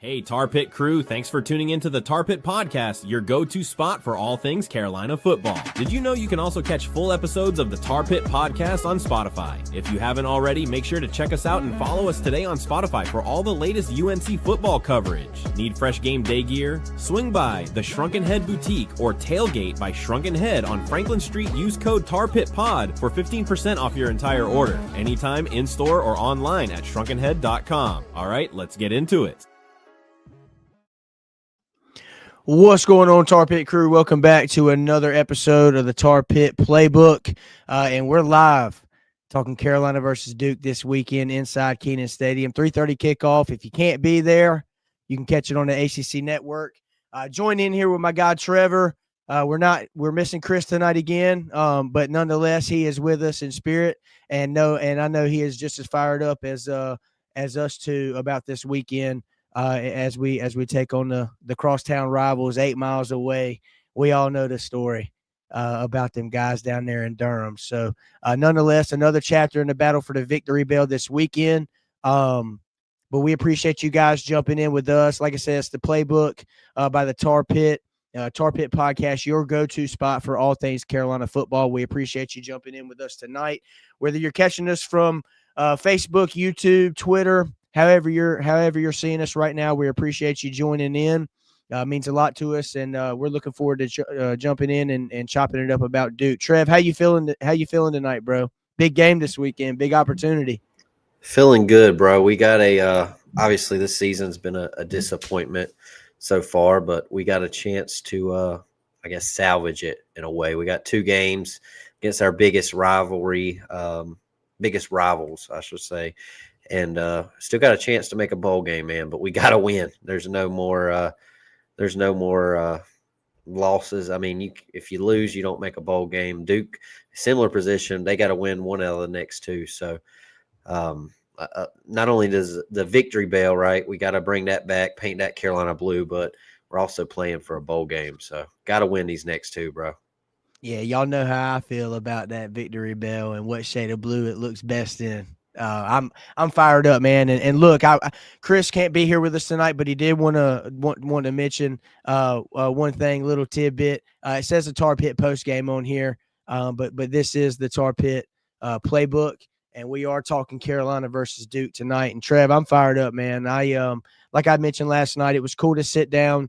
Hey, Tar Pit crew, thanks for tuning into the Tar Pit Podcast, your go-to spot for all things Carolina football. Did you know you can also catch full episodes of the Tar Pit Podcast on Spotify? If you haven't already, make sure to check us out and follow us today on Spotify for all the latest UNC football coverage. Need fresh game day gear? Swing by the Shrunken Head Boutique or Tailgate by Shrunken Head on Franklin Street. Use code TARPITPOD for 15% off your entire order. Anytime, in-store, or online at shrunkenhead.com. All right, let's get into it. What's going on, Tar Pit crew? Welcome back to another episode of the Tar Pit Playbook, and we're live talking Carolina versus Duke this weekend inside Kenan Stadium. 3:30 kickoff. If you can't be there, you can catch it on the ACC network. Join in here with my guy Trevor. We're missing Chris tonight again, but nonetheless, he is with us in spirit, and I know he is just as fired up as us two about this weekend. As we take on the crosstown rivals 8 miles away. We all know the story about them guys down there in Durham. So nonetheless, another chapter in the battle for the victory bell this weekend. But we appreciate you guys jumping in with us. Like I said, it's the Playbook by the Tar Pit Podcast, your go-to spot for all things Carolina football. We appreciate you jumping in with us tonight, whether you're catching us from Facebook, YouTube, Twitter, however you're seeing us right now. We appreciate you joining in. It means a lot to us, and we're looking forward to jumping in and chopping it up about Duke. Trev, how you feeling tonight, bro? Big game this weekend, big opportunity. Feeling good, bro. We got obviously this season's been a disappointment so far, but we got a chance to salvage it in a way. We got 2 games against our biggest rivals, I should say. And still got a chance to make a bowl game, man. But we got to win. There's no more losses. I mean, if you lose, you don't make a bowl game. Duke, similar position. They got to win one out of the next 2. So not only does the victory bell, right, we got to bring that back, paint that Carolina blue, but we're also playing for a bowl game. So got to win these next 2, bro. Yeah, y'all know how I feel about that victory bell and what shade of blue it looks best in. I'm fired up, man. And look, Chris can't be here with us tonight, but he did want to mention one thing, little tidbit. It says the Tar Pit post game on here, but this is the Tar Pit Playbook, and we are talking Carolina versus Duke tonight. And Trev, I'm fired up, man. Like I mentioned last night, it was cool to sit down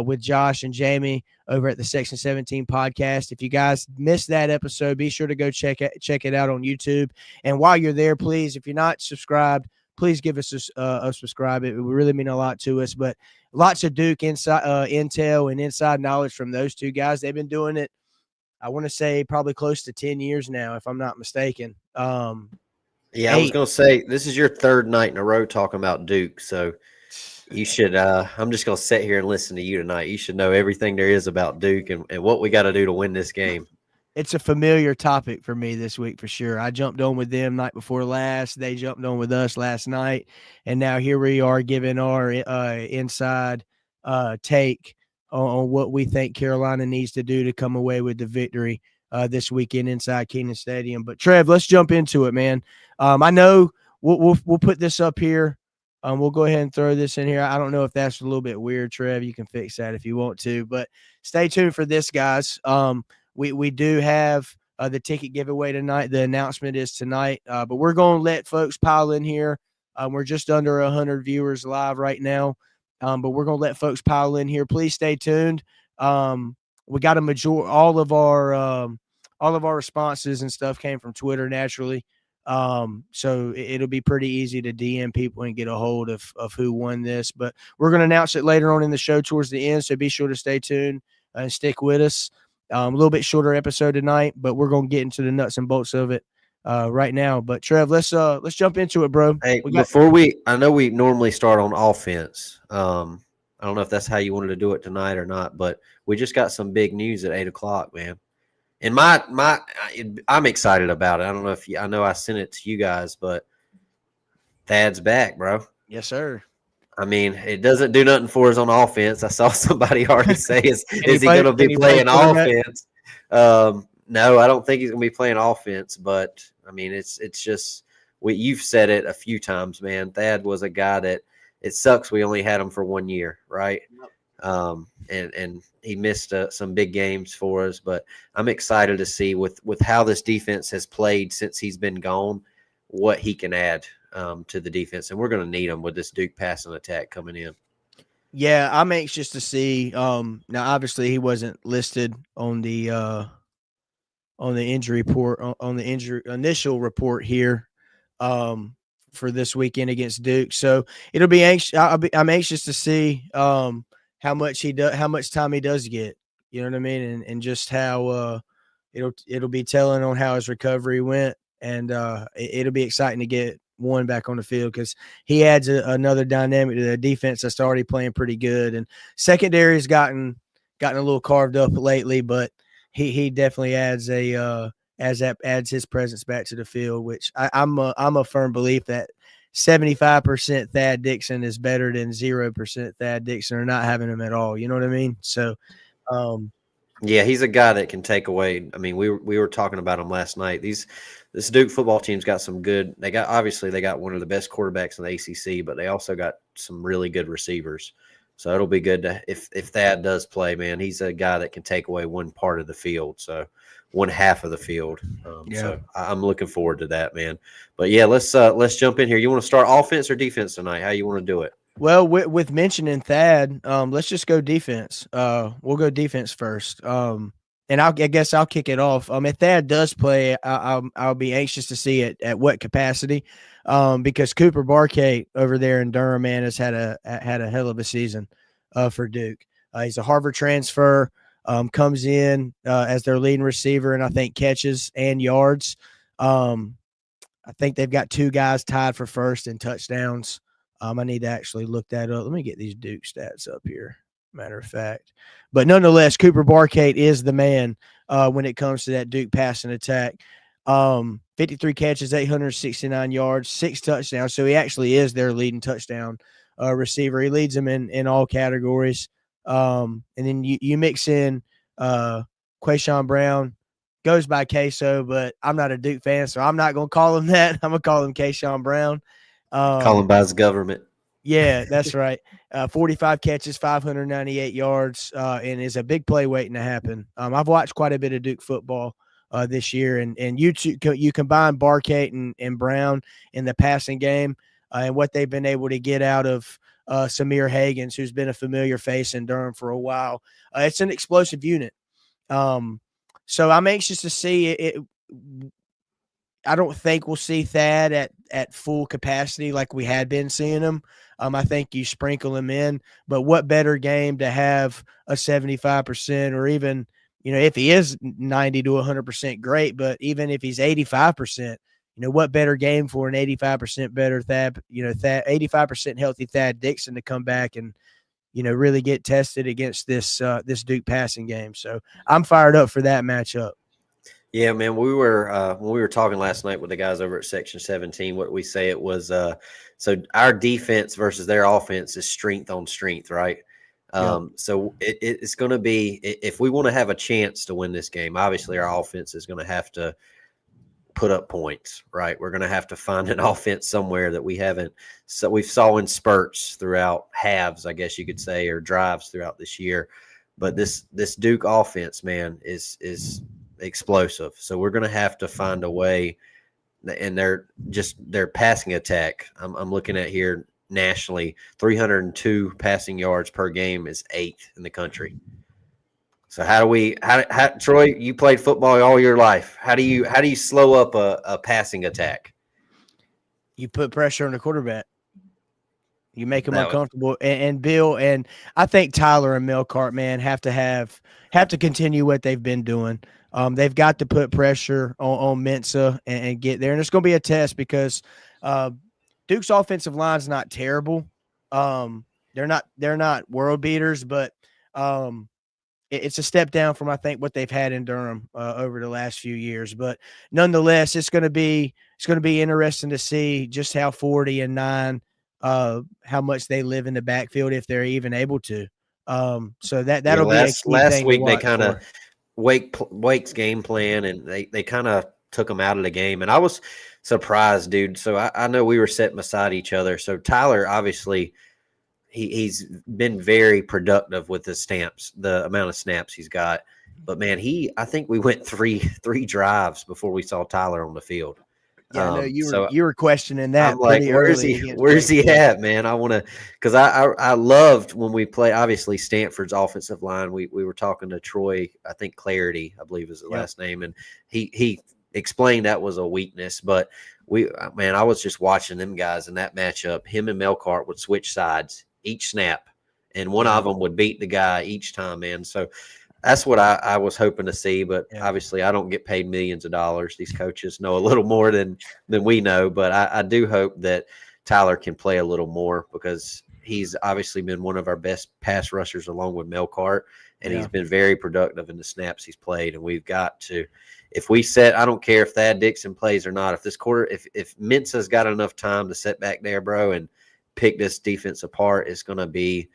with Josh and Jamie over at the Section 17 podcast. If you guys missed that episode, be sure to go check it out on YouTube. And while you're there, please, if you're not subscribed, please give us a subscribe. It would really mean a lot to us. But lots of Duke intel and inside knowledge from those 2 guys. They've been doing it, I want to say, probably close to 10 years now, if I'm not mistaken. I was going to say, this is your 3rd night in a row talking about Duke, so you should I'm just going to sit here and listen to you tonight. You should know everything there is about Duke and what we got to do to win this game. It's a familiar topic for me this week for sure. I jumped on with them night before last. They jumped on with us last night. And now here we are giving our inside take on what we think Carolina needs to do to come away with the victory this weekend inside Kenan Stadium. But Trev, let's jump into it, man. I know we'll put this up here. We'll go ahead and throw this in here. I don't know if that's a little bit weird, Trev. You can fix that if you want to, but stay tuned for this, guys. We do have the ticket giveaway tonight. The announcement is tonight, but we're going to let folks pile in here. We're just under 100 viewers live right now, but we're going to let folks pile in here. Please stay tuned. We got all of our responses and stuff came from Twitter naturally. So it'll be pretty easy to DM people and get a hold of who won this, but we're going to announce it later on in the show towards the end. So be sure to stay tuned and stick with us. A little bit shorter episode tonight, but we're going to get into the nuts and bolts of it right now. But Trev, let's jump into it, bro. Hey, I know we normally start on offense. I don't know if that's how you wanted to do it tonight or not, but we just got some big news at 8:00, man. And I'm excited about it. I don't know I know I sent it to you guys, but Thad's back, bro. Yes, sir. I mean, it doesn't do nothing for us on offense. I saw somebody already say, is he going to be playing offense? No, I don't think he's going to be playing offense, but I mean, it's just you've said it a few times, man. Thad was a guy that it sucks we only had him for 1 year, right? Yep. And he missed some big games for us, but I'm excited to see with how this defense has played since he's been gone, what he can add to the defense, and we're going to need him with this Duke passing attack coming in. Yeah, I'm anxious to see. Now, obviously, he wasn't listed on the injury report on the injury initial report here for this weekend against Duke. So it'll be anxious. I'm anxious to see how much time he does get. You know what I mean, and just how it'll be telling on how his recovery went, and it'll be exciting to get one back on the field because he adds another dynamic to the defense that's already playing pretty good. And secondary has gotten a little carved up lately, but he definitely adds his presence back to the field, which I'm a firm belief that 75% Thad Dixon is better than 0% Thad Dixon or not having him at all. You know what I mean? So, yeah, he's a guy that can take away. I mean, we were talking about him last night. This Duke football team's got some good. They got one of the best quarterbacks in the ACC, but they also got some really good receivers. So it'll be good to if Thad does play, man. He's a guy that can take away one part of the field, so one half of the field. So I'm looking forward to that, man. But yeah, let's jump in here. You want to start offense or defense tonight? How you want to do it? Well, with mentioning Thad, let's just go defense. We'll go defense first. And I guess I'll kick it off. If Thad does play, I'll be anxious to see it at what capacity, because Cooper Barkate over there in Durham, man, has had a hell of a season for Duke. He's a Harvard transfer, comes in as their leading receiver, and I think catches and yards. I think they've got two guys tied for first in touchdowns. I need to actually look that up. Let me get these Duke stats up here, matter of fact. But nonetheless, Cooper Barkate is the man when it comes to that Duke passing attack. 53 catches, 869 yards, 6 touchdowns. So he actually is their leading touchdown receiver. He leads them in all categories. And then you mix in Quayshawn Brown, goes by Queso, but I'm not a Duke fan, so I'm not going to call him that. I'm going to call him Quayshawn Brown. Call him by his government. Yeah, that's right. 45 catches, 598 yards, and is a big play waiting to happen. I've watched quite a bit of Duke football this year, and you combine Barkate and Brown in the passing game and what they've been able to get out of Samir Hagans, who's been a familiar face in Durham for a while. It's an explosive unit. So I'm anxious to see it. I don't think we'll see Thad at full capacity like we had been seeing him. I think you sprinkle him in, but what better game to have a 75% or even, if he is 90 to 100%, great, but even if he's 85%, what better game for an 85% better Thad, 85% healthy Thad Dixon to come back and, really get tested against this Duke passing game. So I'm fired up for that matchup. Yeah, man, we were when we were talking last night with the guys over at Section 17, what we say it was so our defense versus their offense is strength on strength, right? So it's going to be, if we want to have a chance to win this game, obviously our offense is going to have to put up points, right? We're going to have to find an offense somewhere that we haven't. So we've saw in spurts throughout halves, I guess you could say, or drives throughout this year. But this Duke offense, man, is explosive. So we're going to have to find a way, and their passing attack. I'm looking at here nationally, 302 passing yards per game is 8th in the country. So how Troy, you played football all your life. How do you slow up a passing attack? You put pressure on the quarterback. You make them uncomfortable. And Bill, and I think Tyler and Melcart, man, have to continue what they've been doing. They've got to put pressure on Mensa and get there. And it's going to be a test because Duke's offensive line's not terrible. They're not world beaters, but it's a step down from, I think, what they've had in Durham over the last few years. But nonetheless, it's going to be interesting to see just how 40 and 9, how much they live in the backfield if they're even able to. So that'll be a key last thing week. To They watch kind of for. Wake's game plan, and they kind of took him out of the game. And I was surprised, dude. So I know we were sitting beside each other. So Tyler, obviously, he's been very productive with the amount of snaps he's got. But man, I think we went three drives before we saw Tyler on the field. Yeah, I know So you were questioning I'm that like, pretty where's early he? against Where's Wake he Forest. at, man? I want to, because I loved when we play. Obviously, Stanford's offensive line. We were talking to Troy. I think Clarity, I believe, is the last name, and he explained that was a weakness. But I was just watching them guys in that matchup. Him and Melcart would switch sides each snap, and one of them would beat the guy each time, man. So that's what I was hoping to see, but obviously I don't get paid millions of dollars. These coaches know a little more than we know, but I do hope that Tyler can play a little more because he's obviously been one of our best pass rushers along with Melcart, and he's been very productive in the snaps he's played. And we've got to, if we set, I don't care if Thad Dixon plays or not. If this quarter, if Mensah's got enough time to sit back there, bro, and pick this defense apart, it's going to be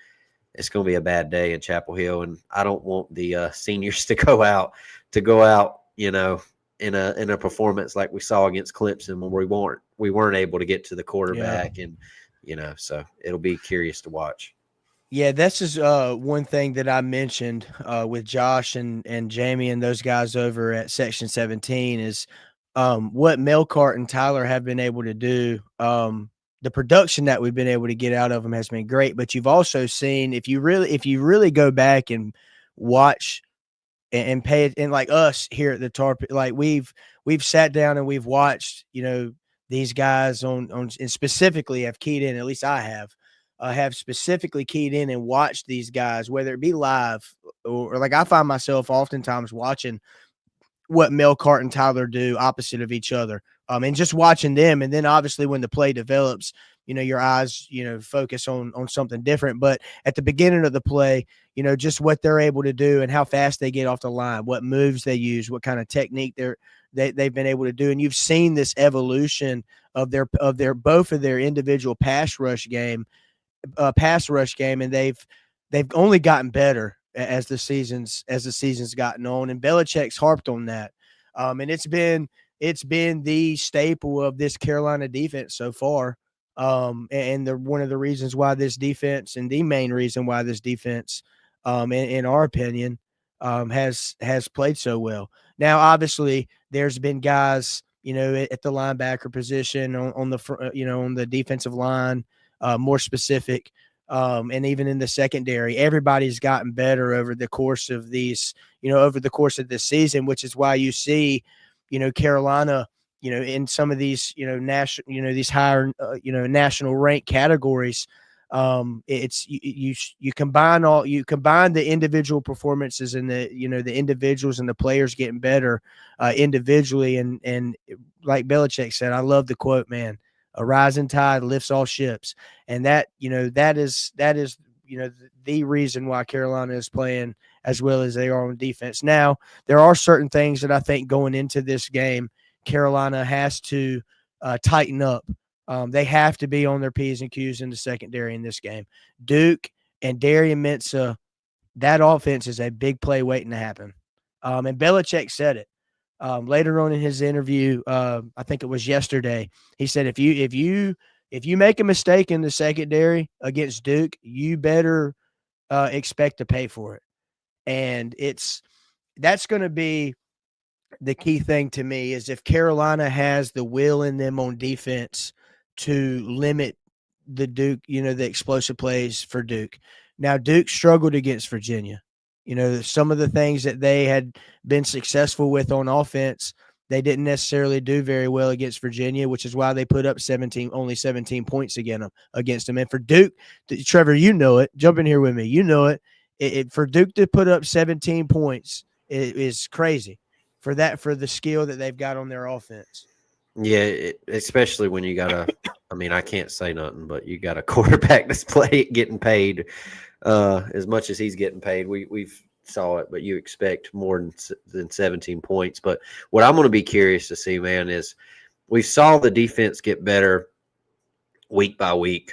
a bad day in Chapel Hill, and I don't want the seniors to go out, in a performance like we saw against Clemson when we weren't able to get to the quarterback, and so it'll be curious to watch. Yeah, this is one thing that I mentioned with Josh and Jamie and those guys over at Section 17 is what Melcart and Tyler have been able to do. The production that we've been able to get out of them has been great, but you've also seen if you really go back and watch and pay it, and like us here at the Tar Pit, like we've sat down and we've watched, these guys on and specifically have keyed in, at least I have specifically keyed in and watched these guys, whether it be live or like I find myself oftentimes watching what Melcart and Tyler do opposite of each other. And just watching them. And then obviously when the play develops, your eyes, focus on something different. But at the beginning of the play, just what they're able to do and how fast they get off the line, what moves they use, what kind of technique they've been able to do. And you've seen this evolution of both of their individual pass rush game, and they've only gotten better as the season's gotten on, and Belichick's harped on that. And it's been the staple of this Carolina defense so far. And one of the reasons why this defense, and the main reason why this defense, in our opinion, has played so well. Now, obviously, there's been guys, at the linebacker position on the defensive line, more specific. And even in the secondary, everybody's gotten better over the course of this season, which is why you see, Carolina, in some of these, national, these higher, national rank categories. It's you combine the individual performances and the individuals and the players getting better individually. And like Belichick said, I love the quote, man, a rising tide lifts all ships. And that is the reason why Carolina is playing as well as they are on defense. Now, there are certain things that I think going into this game, Carolina has to tighten up. They have to be on their P's and Q's in the secondary in this game. Duke and Darian Mensah, that offense is a big play waiting to happen. And Belichick said it. Later on in his interview, I think it was yesterday, he said, if you make a mistake in the secondary against Duke, you better expect to pay for it. And that's going to be the key thing to me, is if Carolina has the will in them on defense to limit the Duke, the explosive plays for Duke. Now, Duke struggled against Virginia. Some of the things that they had been successful with on offense, they didn't necessarily do very well against Virginia, which is why they put up only 17 points against them. And for Duke, Trevor, jump in here with me. For Duke to put up 17 points is crazy for the skill that they've got on their offense. Yeah, especially when you got I can't say nothing, but you got a quarterback that's getting paid as much as he's getting paid. We've saw it, but you expect more than 17 points. But what I'm going to be curious to see, man, is we saw the defense get better week by week,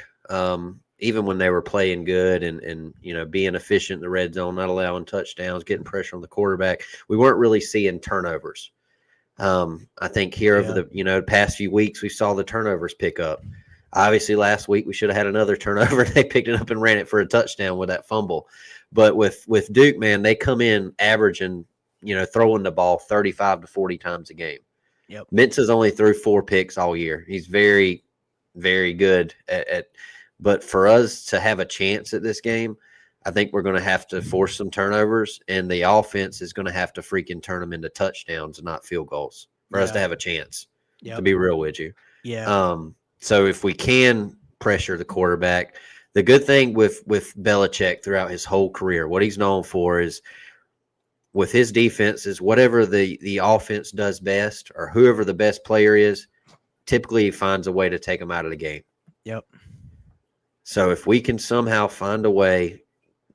even when they were playing good and being efficient in the red zone, not allowing touchdowns, getting pressure on the quarterback. We weren't really seeing turnovers. I think here over the past few weeks, we saw the turnovers pick up. Obviously, last week we should have had another turnover. They picked it up and ran it for a touchdown with that fumble. But with Duke, man, they come in averaging, throwing the ball 35 to 40 times a game. Yep. Mensa's only threw 4 picks all year. He's very, very good at but for us to have a chance at this game, I think we're going to have to force some turnovers, and the offense is going to have to freaking turn them into touchdowns and not field goals for us to have a chance, to be real with you. Yeah. So if we can pressure the quarterback, the good thing with Belichick throughout his whole career, what he's known for is with his defense is whatever the offense does best or whoever the best player is, typically he finds a way to take them out of the game. Yep. So if we can somehow find a way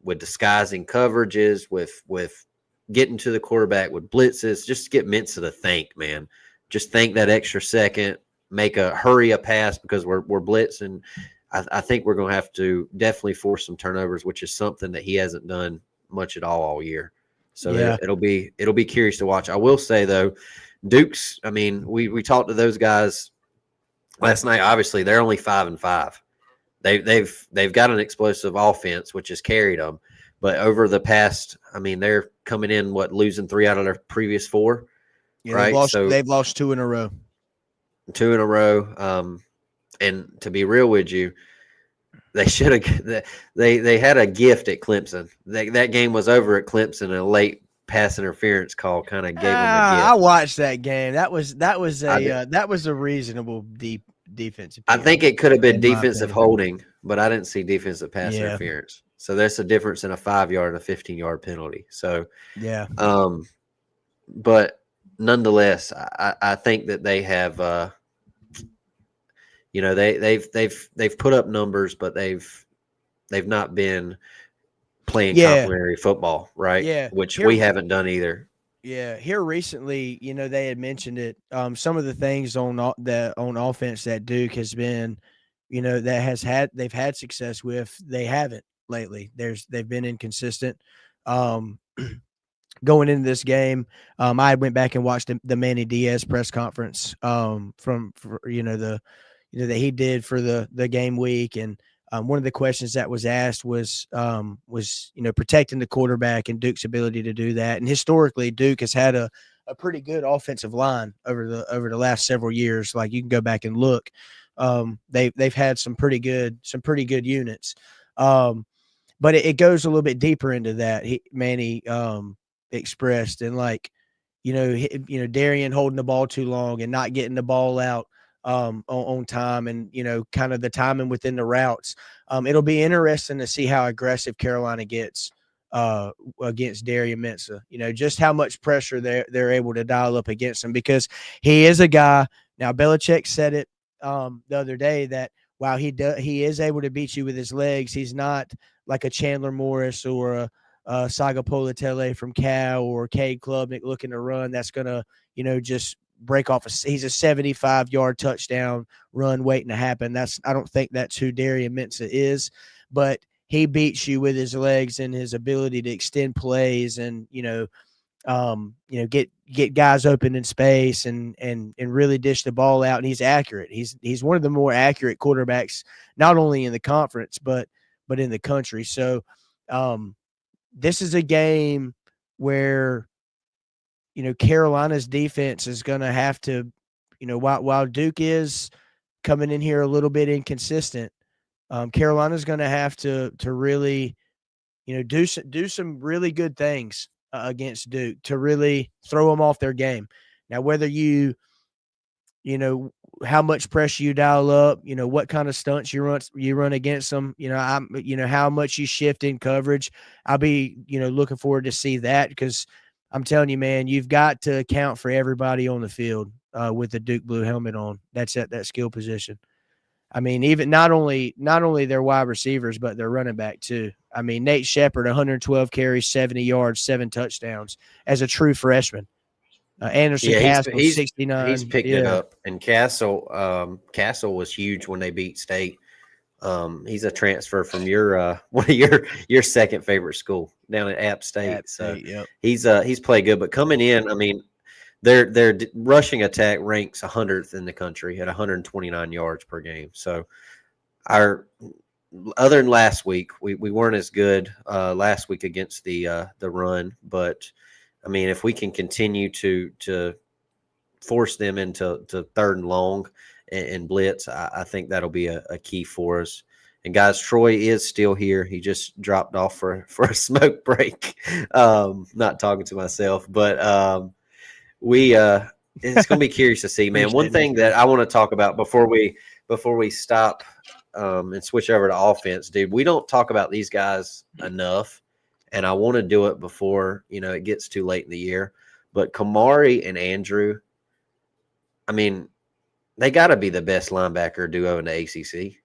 with disguising coverages, with getting to the quarterback with blitzes, just get Mensa to think, man. Just think that extra second, hurry a pass because we're blitzing. I think we're going to have to definitely force some turnovers, which is something that he hasn't done much at all year. So it'll be curious to watch. I will say though, Duke's. I mean, we talked to those guys last night. Obviously, they're only 5-5. They've got an explosive offense, which has carried them. But over the past, I mean, they're coming in losing 3 out of their previous 4. Yeah, right? They've lost 2 in a row. 2 in a row. And to be real with you, they should have. They had a gift at Clemson. That game was over at Clemson, and a late pass interference call kind of gave them a gift. I watched that game. That was a reasonable defensive. I think it could have been defensive holding, but I didn't see defensive pass interference. So there's a difference in a 5-yard and a 15-yard penalty. So yeah. But nonetheless, I think that they have. They've put up numbers, but they've not been playing complementary football, right? Yeah, which we haven't done either. Yeah, here recently, they had mentioned it. Some of the things on offense that Duke has been, they've had success with. They haven't lately. They've been inconsistent. Going into this game, I went back and watched the Manny Diaz press conference that he did for the game week, and one of the questions that was asked was protecting the quarterback and Duke's ability to do that. And historically, Duke has had a pretty good offensive line over the last several years. Like, you can go back and look. They've had some pretty good units. But it goes a little bit deeper into that. Manny expressed, and Darian holding the ball too long and not getting the ball out on time, and kind of the timing within the routes. It'll be interesting to see how aggressive Carolina gets against Darian Mensa. Just how much pressure they're able to dial up against him, because he is a guy. Now, Belichick said it the other day that while he is able to beat you with his legs, he's not like a Chandler Morris or a Sagapolatele from Cal or Cade Klubnik looking to run. That's gonna just break off. He's a 75-yard touchdown run waiting to happen. I don't think that's who Darian Mensa is, but he beats you with his legs and his ability to extend plays and get guys open in space and really dish the ball out. And he's accurate. He's one of the more accurate quarterbacks, not only in the conference but in the country. So this is a game where Carolina's defense is going to have to, while Duke is coming in here a little bit inconsistent, Carolina's going to have to really, do some really good things against Duke to really throw them off their game. Now, whether how much pressure you dial up, what kind of stunts you run against them, how much you shift in coverage. I'll be, looking forward to see that, because I'm telling you, man, you've got to account for everybody on the field with the Duke blue helmet on. That's at that skill position. I mean, even not only their wide receivers, but their running back too. I mean, Nate Shepard, 112 carries, 70 yards, 7 touchdowns as a true freshman. Anderson Castle, 69. He's picked it up. And Castle was huge when they beat State. He's a transfer from your one of your second favorite school down at App State. He's played good. But coming in, I mean, their rushing attack ranks 100th in the country at 129 yards per game. So our other than last week, we weren't as good last week against the run, but I mean, if we can continue to force them into third and long and blitz, I think that'll be a key for us. And guys, Troy is still here. He just dropped off for a smoke break. Not talking to myself, but it's going to be curious to see, man. One thing that I want to talk about before we stop and switch over to offense, dude, we don't talk about these guys enough, and I want to do it before it gets too late in the year. But Kamari and Andrew, I mean, they got to be the best linebacker duo in the ACC.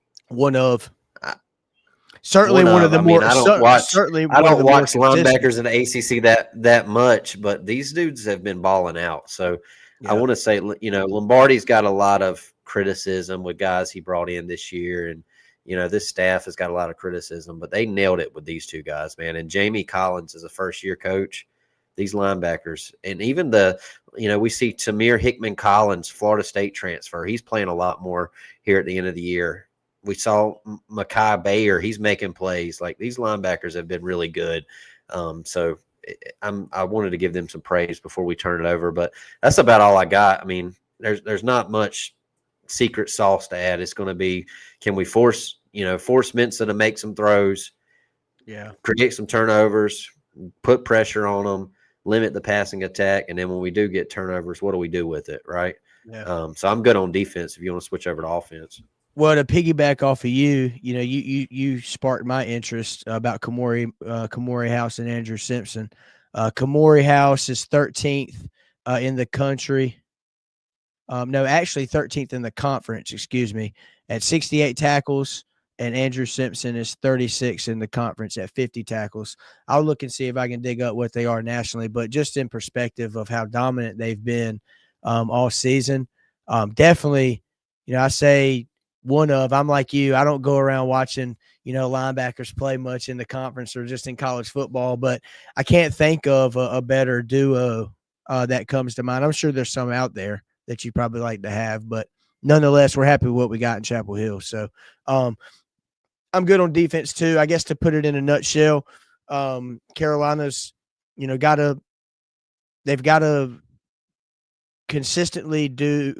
Certainly one of the more. I don't watch linebackers in the ACC that much, but these dudes have been balling out. So I want to say, Lombardi's got a lot of criticism with guys he brought in this year, and this staff has got a lot of criticism, but they nailed it with these two guys, man. And Jamie Collins is a first-year coach. These linebackers, and even we see Tamir Hickman Collins, Florida State transfer. He's playing a lot more here at the end of the year. We saw Mekhi Bayer. He's making plays. Like, these linebackers have been really good. So I wanted to give them some praise before we turn it over, but that's about all I got. I mean, there's not much secret sauce to add. It's going to be, can we force Mensa to make some throws? Yeah. Create some turnovers, put pressure on them, limit the passing attack. And then when we do get turnovers, what do we do with it? Right. Yeah. So I'm good on defense if you want to switch over to offense. Well, to piggyback off of you sparked my interest about Kamari House and Andrew Simpson. Kamari House is 13th in the country. No, actually 13th in the conference, excuse me, at 68 tackles, and Andrew Simpson is 36 in the conference at 50 tackles. I'll look and see if I can dig up what they are nationally, but just in perspective of how dominant they've been all season, definitely, I say I'm like you. I don't go around watching, linebackers play much in the conference or just in college football, but I can't think of a better duo that comes to mind. I'm sure there's some out there that you probably like to have, but nonetheless, we're happy with what we got in Chapel Hill. So I'm good on defense too. I guess to put it in a nutshell, Carolina's, they've got to consistently do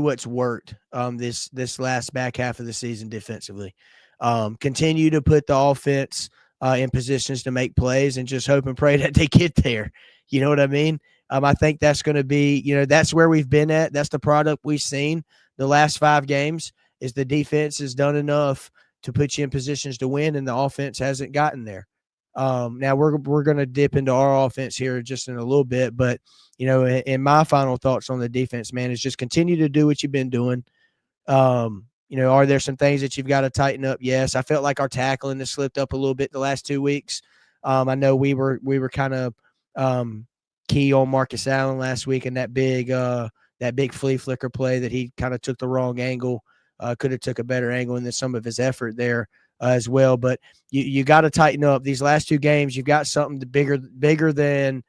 what's worked this last back half of the season defensively. Continue to put the offense in positions to make plays and just hope and pray that they get there. You know what I mean? I think that's going to be, that's where we've been at. That's the product we've seen the last 5 games, is the defense has done enough to put you in positions to win, and the offense hasn't gotten there. Now we're going to dip into our offense here just in a little bit, but in my final thoughts on the defense, man, is just continue to do what you've been doing. Are there some things that you've got to tighten up? Yes. I felt like our tackling has slipped up a little bit the last 2 weeks. I know we were kind of key on Marcus Allen last week, and that big flea flicker play that he kind of took the wrong angle. Could have took a better angle, and then some of his effort there as well. But you got to tighten up these last 2 games. You've got something bigger than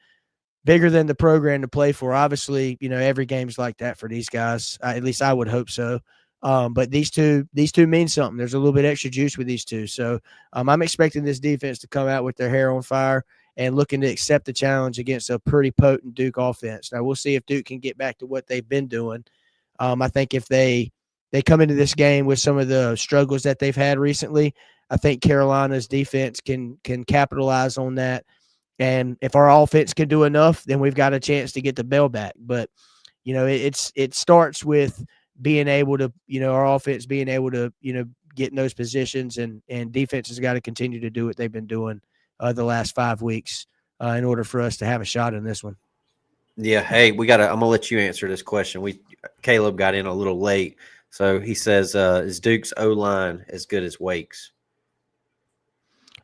the program to play for. Obviously, every game's like that for these guys. At least I would hope so. But these two mean something. There's a little bit extra juice with these two. So I'm expecting this defense to come out with their hair on fire and looking to accept the challenge against a pretty potent Duke offense. Now we'll see if Duke can get back to what they've been doing. I think if they come into this game with some of the struggles that they've had recently, I think Carolina's defense can capitalize on that. And if our offense can do enough, then we've got a chance to get the bell back. But, it starts with being able to, our offense being able to, get in those positions, and defense has got to continue to do what they've been doing the last 5 weeks in order for us to have a shot in this one. Yeah. Hey, I'm going to let you answer this question. Caleb got in a little late. So he says, is Duke's O-line as good as Wake's?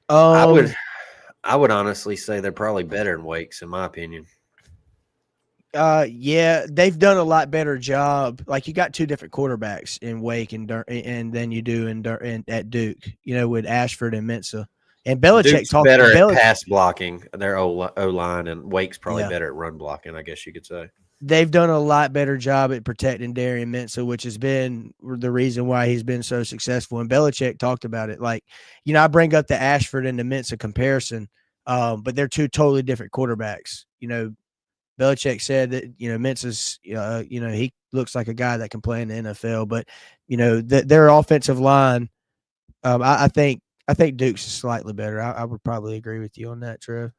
I would honestly say they're probably better than Wake's, in my opinion. Yeah, they've done a lot better job. Like, you got 2 different quarterbacks in Wake and then you do at Duke, with Ashford and Mensa. And Belichick Duke's talked better to at pass blocking, their O-line, and Wake's probably Yeah. better at run blocking, I guess you could say. They've done a lot better job at protecting Darian Mensah, which has been the reason why he's been so successful. And Belichick talked about it. Like, I bring up the Ashford and the Mensah comparison, but they're two totally different quarterbacks. Belichick said that, Mensah's, he looks like a guy that can play in the NFL, but, their offensive line, I think Duke's is slightly better. I would probably agree with you on that, Trev.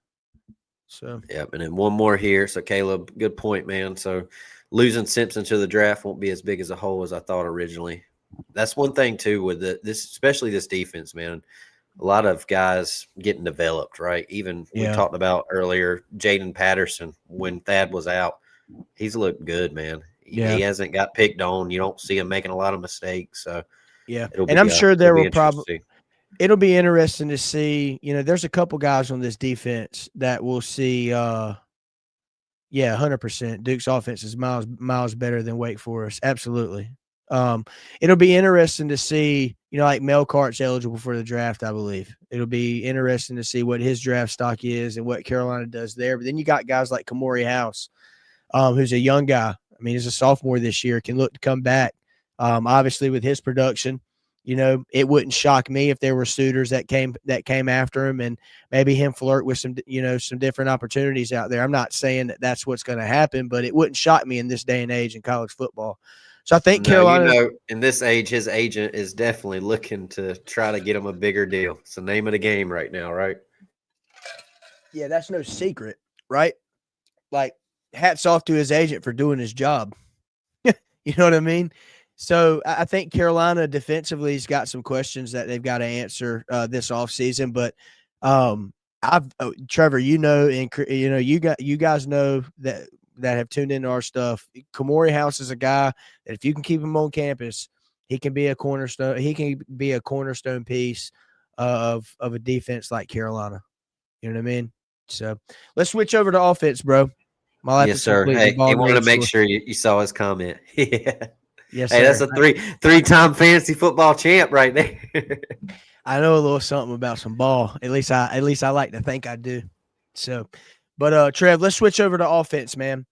So, Yep, and then one more here. So, Caleb, good point, man. So, losing Simpson to the draft won't be as big as a hole as I thought originally. That's one thing too with this, especially this defense, man. A lot of guys getting developed, right? Even we talked about earlier, Jaden Patterson when Thad was out, he's looked good, man. He hasn't got picked on. You don't see him making a lot of mistakes. So, and I'm sure there will probably. It'll be interesting to see. There's a couple guys on this defense that we'll see. 100%. Duke's offense is miles better than Wake Forest. Absolutely. It'll be interesting to see. Like Melcart's eligible for the draft, I believe. It'll be interesting to see what his draft stock is and what Carolina does there. But then you got guys like Kamori House, who's a young guy. I mean, he's a sophomore this year. Can look to come back. Obviously, with his production. It wouldn't shock me if there were suitors that came after him and maybe him flirt with some different opportunities out there. I'm not saying that that's what's going to happen, but it wouldn't shock me in this day and age in college football. So I think Carolina, in this age, his agent is definitely looking to try to get him a bigger deal. It's the name of the game right now, right? Yeah, that's no secret, right? Like, hats off to his agent for doing his job. You know what I mean? So I think Carolina defensively has got some questions that they've got to answer this offseason. But Trevor, and you guys know that have tuned into our stuff. Kamori House is a guy that if you can keep him on campus, he can be a cornerstone. He can be a cornerstone piece of a defense like Carolina. You know what I mean? So let's switch over to offense, bro. My life yes, is sir. completely Hey, he wanted to make sure you saw his comment. Yeah. Yes, hey, sir. That's a three-time fantasy football champ right there. I know a little something about some ball. At least I like to think I do. So, but Trev, let's switch over to offense, man.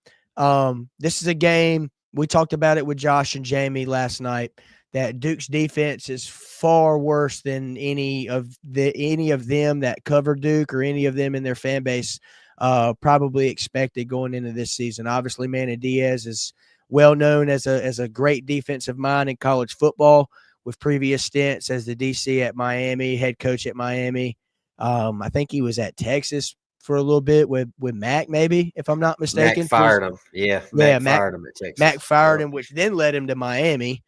This is a game we talked about it with Josh and Jamie last night. That Duke's defense is far worse than any of them that cover Duke or any of them in their fan base probably expected going into this season. Obviously, Manny Diaz is well known as a great defensive mind in college football with previous stints as the DC at Miami, head coach at Miami. I think he was at Texas for a little bit with Mac, maybe, if I'm not mistaken. Mac fired him. Yeah, Mac fired him at Texas. Mac fired him, which then led him to Miami.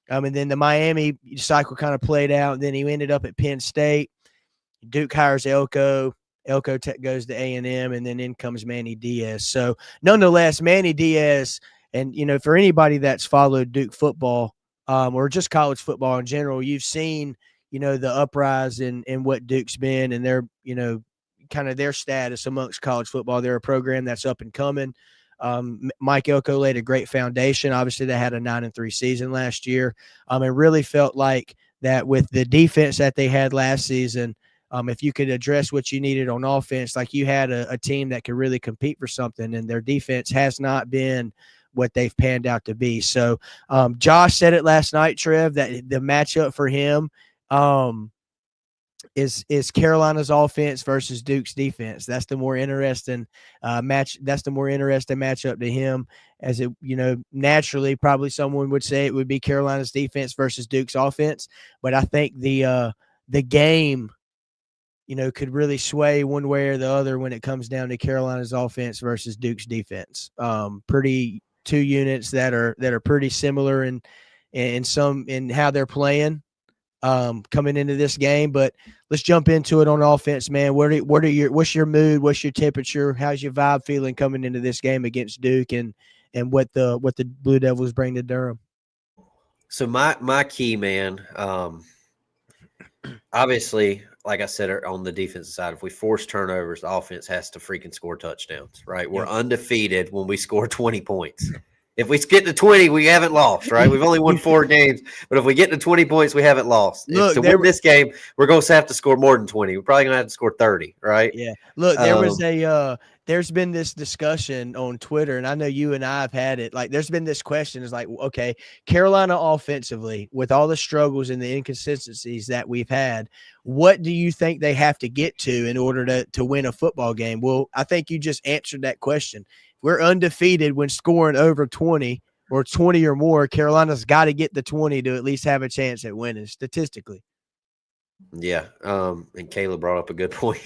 And then the Miami cycle kind of played out. And then he ended up at Penn State. Duke hires Elko. Elko goes to A&M, and then in comes Manny Diaz. So, nonetheless, Manny Diaz, and, for anybody that's followed Duke football or just college football in general, you've seen, the uprise in what Duke's been and their, kind of their status amongst college football. They're a program that's up and coming. Mike Elko laid a great foundation. Obviously, they had a 9-3 season last year. It really felt like that with the defense that they had last season, if you could address what you needed on offense, like you had a team that could really compete for something, and their defense has not been what they've panned out to be. So Josh said it last night, Trev, that the matchup for him is Carolina's offense versus Duke's defense. That's the more interesting match. That's the more interesting matchup to him, as it, naturally probably someone would say it would be Carolina's defense versus Duke's offense. But I think the game, could really sway one way or the other when it comes down to Carolina's offense versus Duke's defense. Pretty two units that are pretty similar in how they're playing coming into this game. But let's jump into it on offense, man. What's your mood? What's your temperature? How's your vibe feeling coming into this game against Duke and what the Blue Devils bring to Durham? So my key, man, obviously, like I said, on the defensive side, if we force turnovers, the offense has to freaking score touchdowns, right? We're undefeated when we score 20 points. If we get to 20, we haven't lost, right? We've only won 4 games, but if we get to 20 points, we haven't lost. If Look, to win this game, we're going to have to score more than 20. We're probably going to have to score 30, right? Yeah. Look, there's been this discussion on Twitter, and I know you and I have had it. Like, there's been this question is like, okay, Carolina offensively, with all the struggles and the inconsistencies that we've had, what do you think they have to get to in order to win a football game? Well, I think you just answered that question. We're undefeated when scoring over 20 or 20 or more. Carolina's got to get the 20 to at least have a chance at winning statistically. Yeah. And Caleb brought up a good point.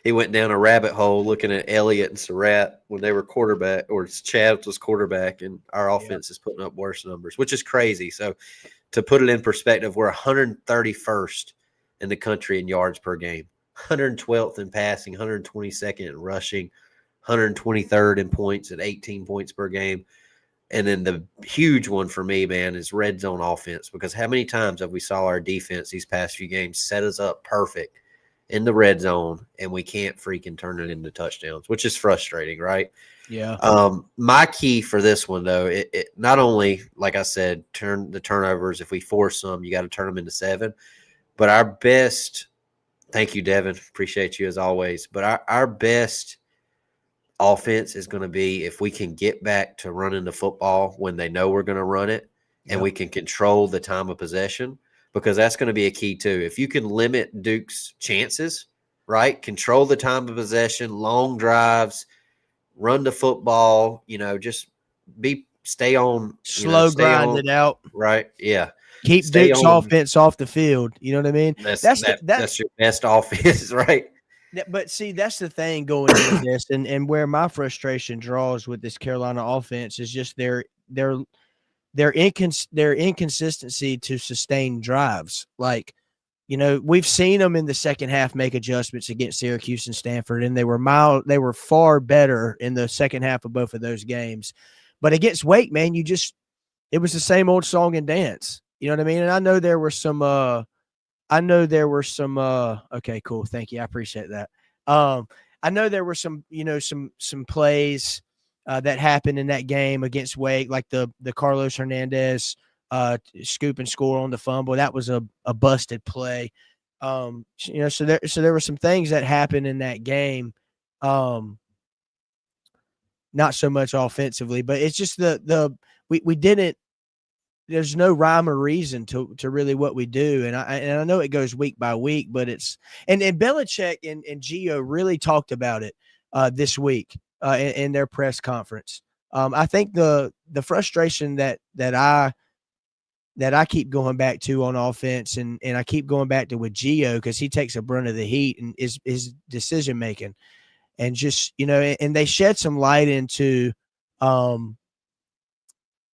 He went down a rabbit hole looking at Elliott and Surratt when they were quarterback, or Chad was quarterback, and our offense is putting up worse numbers, which is crazy. So to put it in perspective, we're 131st in the country in yards per game, 112th in passing, 122nd in rushing, 123rd in points at 18 points per game. And then the huge one for me, man, is red zone offense, because how many times have we saw our defense these past few games set us up perfect in the red zone, and we can't freaking turn it into touchdowns, which is frustrating, right? Yeah. My key for this one, though, it not only, like I said, turn the turnovers. If we force them, you got to turn them into 7. But our best – thank you, Devin. Appreciate you as always. But our best – offense is going to be if we can get back to running the football when they know we're going to run it, and we can control the time of possession, because that's going to be a key too. If you can limit Duke's chances, right, control the time of possession, long drives, run the football, just stay on slow grind it out, right? Yeah, keep Duke's offense off the field. You know what I mean? That's your best offense, right? But see, that's the thing going into this, and where my frustration draws with this Carolina offense is just their inconsistency to sustain drives. Like, we've seen them in the second half make adjustments against Syracuse and Stanford, and they were far better in the second half of both of those games. But against Wake, man, it was the same old song and dance. You know what I mean? And I know there were some okay, cool. Thank you. I appreciate that. I know there were some plays that happened in that game against Wake, like the Carlos Hernandez scoop and score on the fumble. That was a busted play. So there were some things that happened in that game. Not so much offensively, but it's just we didn't. There's no rhyme or reason to really what we do. And I know it goes week by week, but and Belichick and Gio really talked about it this week in their press conference. I think the frustration that I keep going back to on offense, and I keep going back to with Gio, because he takes a brunt of the heat and his decision making, and just, and they shed some light into,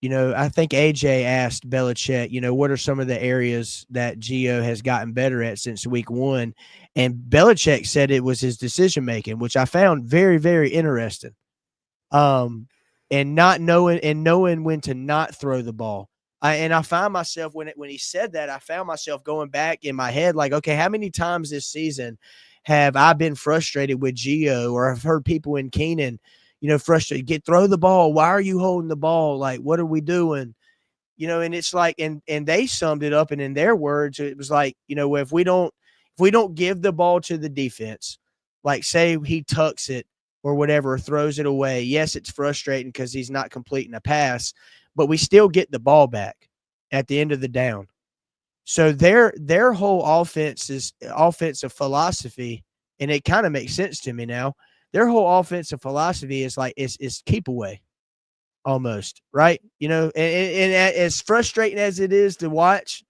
I think AJ asked Belichick, what are some of the areas that Gio has gotten better at since week 1? And Belichick said it was his decision-making, which I found very, very interesting. And knowing when to not throw the ball. I found myself when he said that, I found myself going back in my head, like, okay, how many times this season have I been frustrated with Gio, or I've heard people in Kenan, frustrated, throw the ball. Why are you holding the ball? Like, what are we doing? And it's like, and they summed it up, and in their words, it was like, if we don't give the ball to the defense, like say he tucks it or whatever, or throws it away. Yes, it's frustrating because he's not completing a pass, but we still get the ball back at the end of the down. So their whole offensive philosophy, and it kind of makes sense to me now. Their whole offensive philosophy is like is keep away, almost, right? And as frustrating as it is to watch,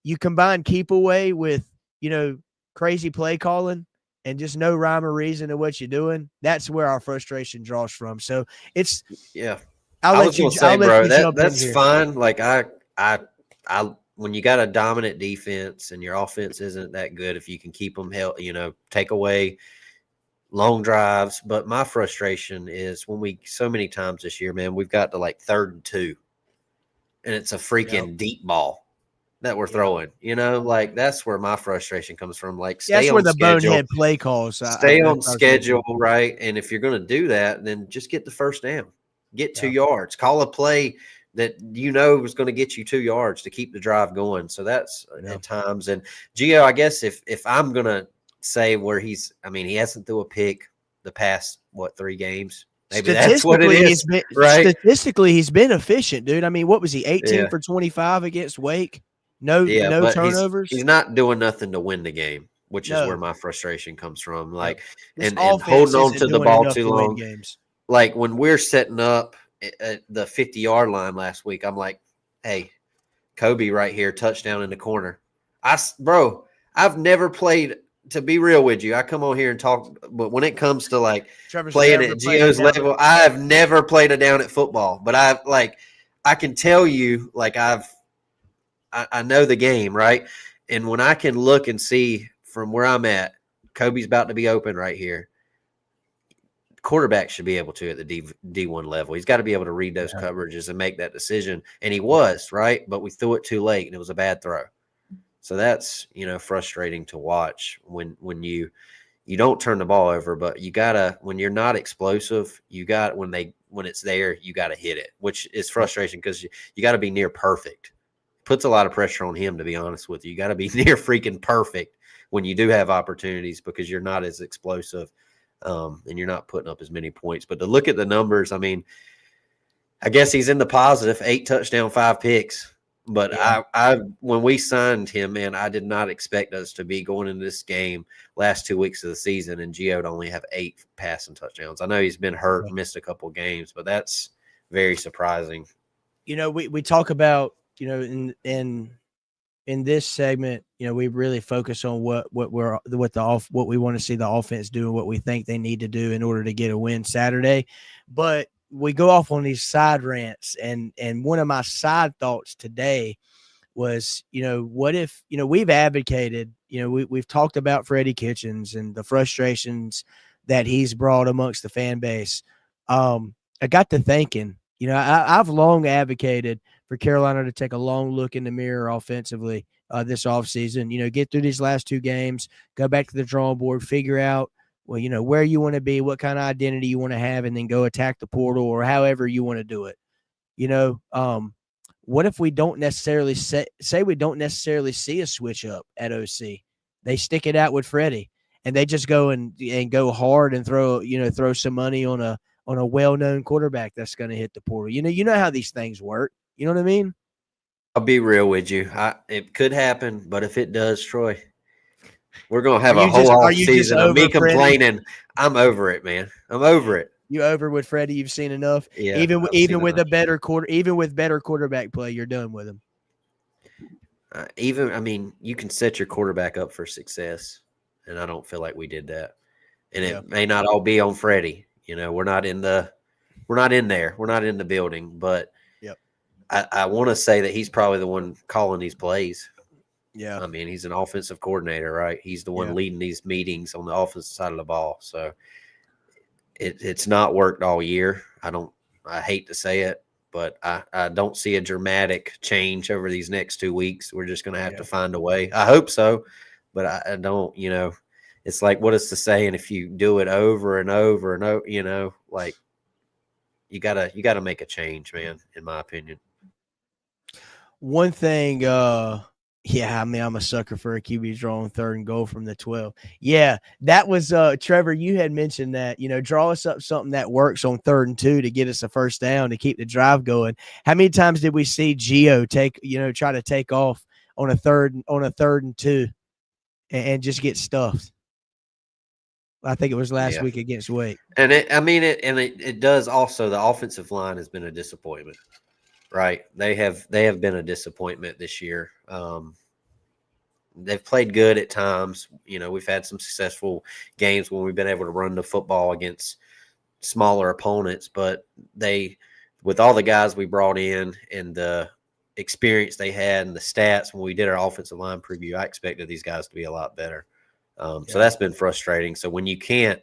you combine keep away with crazy play calling and just no rhyme or reason to what you're doing. That's where our frustration draws from. So it's I'll let you jump that's in here. fine. Like I when you got a dominant defense and your offense isn't that good, if you can keep them held, take away long drives. But my frustration is when so many times this year, man, we've got to like 3rd and 2, and it's a freaking deep ball that we're throwing. Like that's where my frustration comes from. Like that's where the bonehead play calls. Stay on schedule, right? And if you're going to do that, then just get the first down. Get 2 yards. Call a play that you know is going to get you 2 yards to keep the drive going. So that's at times. And Gio, I guess if I'm going to say where he hasn't threw a pick the past, 3 games? Maybe that's what it is, right? Statistically, he's been efficient, dude. I mean, what was he, 18 for 25 against Wake? No turnovers? He's not doing nothing to win the game, which is where my frustration comes from. Like, and holding on to the ball too long. Games. Like when we're setting up at the 50-yard line last week, I'm like, hey, Kobe right here, touchdown in the corner. I've never played – to be real with you, I come on here and talk, but when it comes to like playing at Gio's level, I have never played a down at football. But I can tell you, like I know the game, right? And when I can look and see from where I'm at, Kobe's about to be open right here. Quarterback should be able to at the D1 level. He's got to be able to read those coverages and make that decision. And he was, right? But we threw it too late and it was a bad throw. So that's, frustrating to watch when you don't turn the ball over, but you gotta, when you're not explosive, when it's there, you gotta hit it, which is frustration because you gotta be near perfect. Puts a lot of pressure on him, to be honest with you. You gotta be near freaking perfect when you do have opportunities because you're not as explosive and you're not putting up as many points. But to look at the numbers, I mean, I guess he's in the positive, 8 touchdowns, 5 picks. But I when we signed him, man, I did not expect us to be going into this game last 2 weeks of the season and Gio to only have 8 passing touchdowns. I know he's been hurt, missed a couple of games, but that's very surprising. We talk about, in this segment, we really focus on what we want to see the offense do and what we think they need to do in order to get a win Saturday. But we go off on these side rants, and one of my side thoughts today was, what if, we've advocated, we've talked about Freddie Kitchens and the frustrations that he's brought amongst the fan base. I got to thinking, I've long advocated for Carolina to take a long look in the mirror offensively this offseason, get through these last 2 games, go back to the drawing board, figure out, where you want to be, what kind of identity you want to have, and then go attack the portal or however you want to do it. What if we don't necessarily say we don't necessarily see a switch up at OC? They stick it out with Freddie and they just go and go hard and throw some money on a well-known quarterback that's going to hit the portal. You know how these things work. You know what I mean? I'll be real with you. It could happen, but if it does, Troy, we're going to have a whole off season of me complaining. I'm over it, man. I'm over it. You over with Freddie? You've seen enough. Yeah, even with better quarterback play, you're done with him. You can set your quarterback up for success, and I don't feel like we did that. And it may not all be on Freddie. We're not in there. We're not in the building, but I want to say that he's probably the one calling these plays. Yeah. He's an offensive coordinator, right? He's the one leading these meetings on the offensive side of the ball. So it's not worked all year. I hate to say it, but I don't see a dramatic change over these next 2 weeks. We're just going to have to find a way. I hope so, but I don't, it's like, what is the saying? If you do it over and over and over, like you gotta make a change, man, in my opinion. One thing, I'm a sucker for a QB draw on 3rd and goal from the 12. Yeah, that was Trevor. You had mentioned that, draw us up something that works on 3rd and 2 to get us a first down to keep the drive going. How many times did we see Gio try to take off on a 3rd and 2 and just get stuffed? I think it was last week against Wake. And it does also. The offensive line has been a disappointment. Right. They have been a disappointment this year. They've played good at times. We've had some successful games when we've been able to run the football against smaller opponents, but with all the guys we brought in and the experience they had and the stats when we did our offensive line preview, I expected these guys to be a lot better. So that's been frustrating. So when you can't,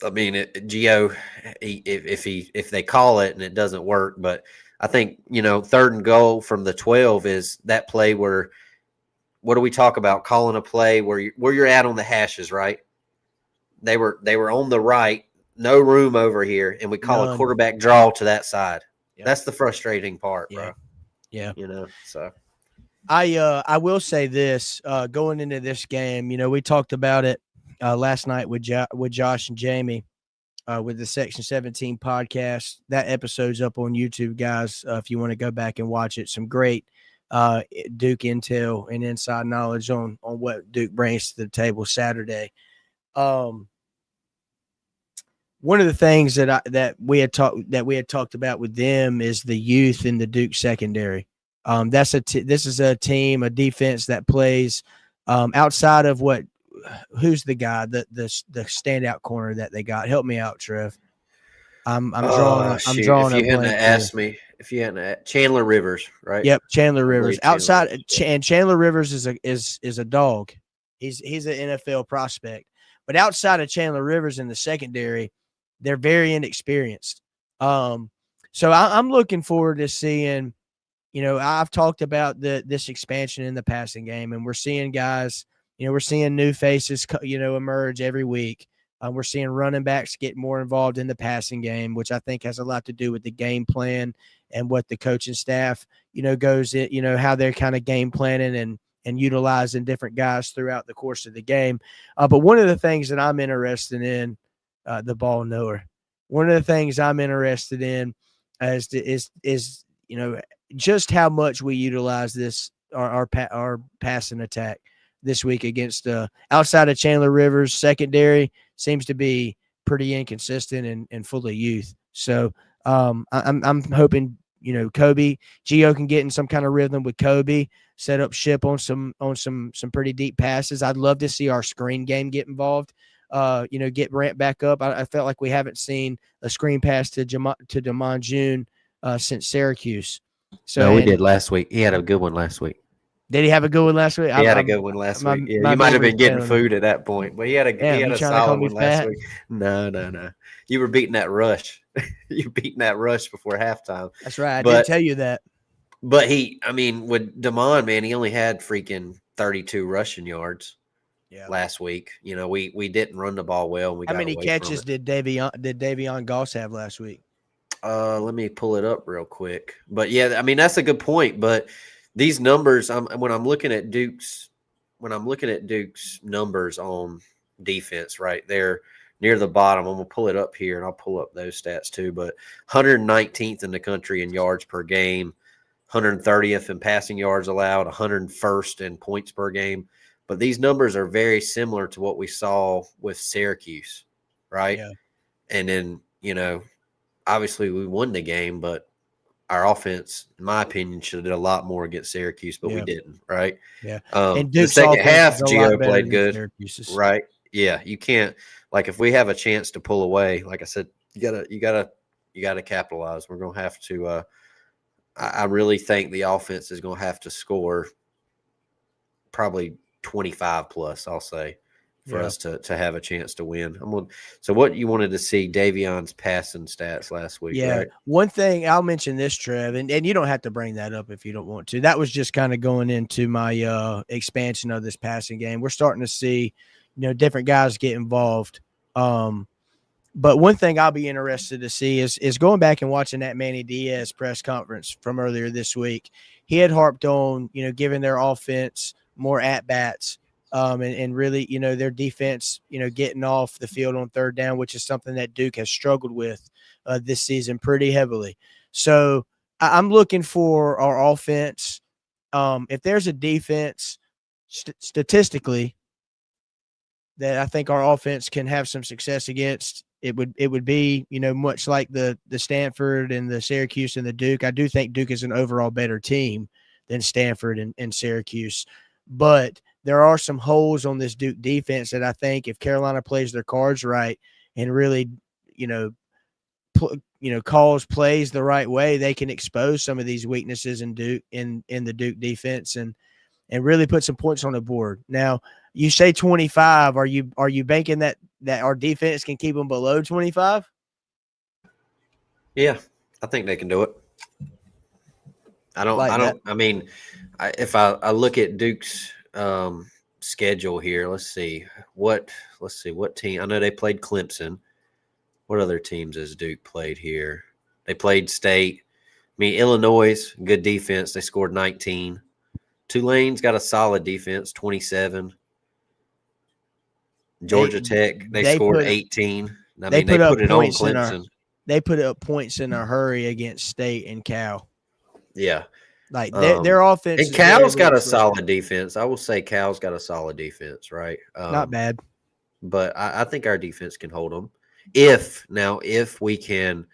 Gio, if they call it and it doesn't work, but I think 3rd and goal from the 12 is that play where, what do we talk about? Calling a play where you're at on the hashes, right? They were on the right. no room over here, and we call a None. quarterback draw to that side. Yep. That's the frustrating part, Yeah. bro. Yeah. So I will say this, going into this game, we talked about it last night with Josh and Jamie with the Section 17 podcast. That episode's up on YouTube, guys, if you want to go back and watch it. Some great Duke intel and inside knowledge on what Duke brings to the table Saturday. One of the things that we had talked about with them is the youth in the Duke secondary. This is a team, a defense that plays outside of who's the guy, the standout corner that they got. Help me out, Trev. I'm drawing if a you hadn't blank asked here. me, if you hadn't Chandler Rivers, right? Yep, Chandler Rivers. Chandler Rivers, And Chandler Rivers is a dog. He's an NFL prospect. But outside of Chandler Rivers in the secondary, they're very inexperienced. So I'm looking forward to seeing, I've talked about this expansion in the passing game, and we're seeing guys, we're seeing new faces, emerge every week. We're seeing running backs get more involved in the passing game, which I think has a lot to do with the game plan and what the coaching staff, goes in, how they're kind of game planning and utilizing different guys throughout the course of the game. But one of the things that I'm interested in, the ball knower, one of the things I'm interested in is just how much we utilize this, our passing attack this week against outside of Chandler Rivers secondary seems to be pretty inconsistent and full of youth. So I'm hoping, Kobe Gio can get in some kind of rhythm with Kobe, set up ship on some pretty deep passes. I'd love to see our screen game get involved. Get ramped back up. I felt like we haven't seen a screen pass to Damon June since Syracuse. So no, we did last week. He had a good one last week. Did he have a good one last week? He had a good one last week. Yeah, you might have been getting food at that point, but he had a solid one last week. No. You were beating that rush. You were beating that rush before halftime. That's right. I did tell you that. But with Damon, man, he only had freaking 32 rushing yards last week. We didn't run the ball well. How many catches did Davion Goss have last week? Let me pull it up real quick. But yeah, that's a good point. But these numbers, when I'm looking at Duke's numbers on defense, right there near the bottom, I'm gonna pull it up here and I'll pull up those stats too. But 119th in the country in yards per game, 130th in passing yards allowed, 101st in points per game. But these numbers are very similar to what we saw with Syracuse, right? Yeah. And then, obviously we won the game, but our offense, in my opinion, should have did a lot more against Syracuse, but we didn't, right? Yeah. And the second half, Gio played good, right? Yeah, you can't, if we have a chance to pull away, like I said, you gotta capitalize. We're gonna have to. I really think the offense is gonna have to score probably 25 plus. I'll say. For us to have a chance to win. So what you wanted to see Davion's passing stats last week, right? One thing I'll mention this, Trev, and you don't have to bring that up if you don't want to. That was just kind of going into my expansion of this passing game. We're starting to see, different guys get involved. But one thing I'll be interested to see is going back and watching that Manny Diaz press conference from earlier this week. He had harped on, giving their offense more at-bats. And really, their defense, getting off the field on third down, which is something that Duke has struggled with this season pretty heavily. So I'm looking for our offense. If there's a defense statistically that I think our offense can have some success against, it would be, much like the Stanford and the Syracuse and the Duke. I do think Duke is an overall better team than Stanford and Syracuse, but there are some holes on this Duke defense that I think if Carolina plays their cards right and really, calls plays the right way, they can expose some of these weaknesses in Duke in the Duke defense and really put some points on the board. Now, you say 25. Are you banking that our defense can keep them below 25? Yeah, I think they can do it. If I look at Duke's schedule here, let's see what team. I know they played Clemson. What other teams has Duke played here? They played State. I mean, Illinois, good defense. They scored 19. Tulane's got a solid defense, 27. Georgia Tech, they scored 18. I mean, they put it on Clemson. They put up points in a hurry against State and Cal. Yeah. Like their offense. And Cal's got a solid defense. I will say Cal's got a solid defense, right? Not bad. But I think our defense can hold them. If we can,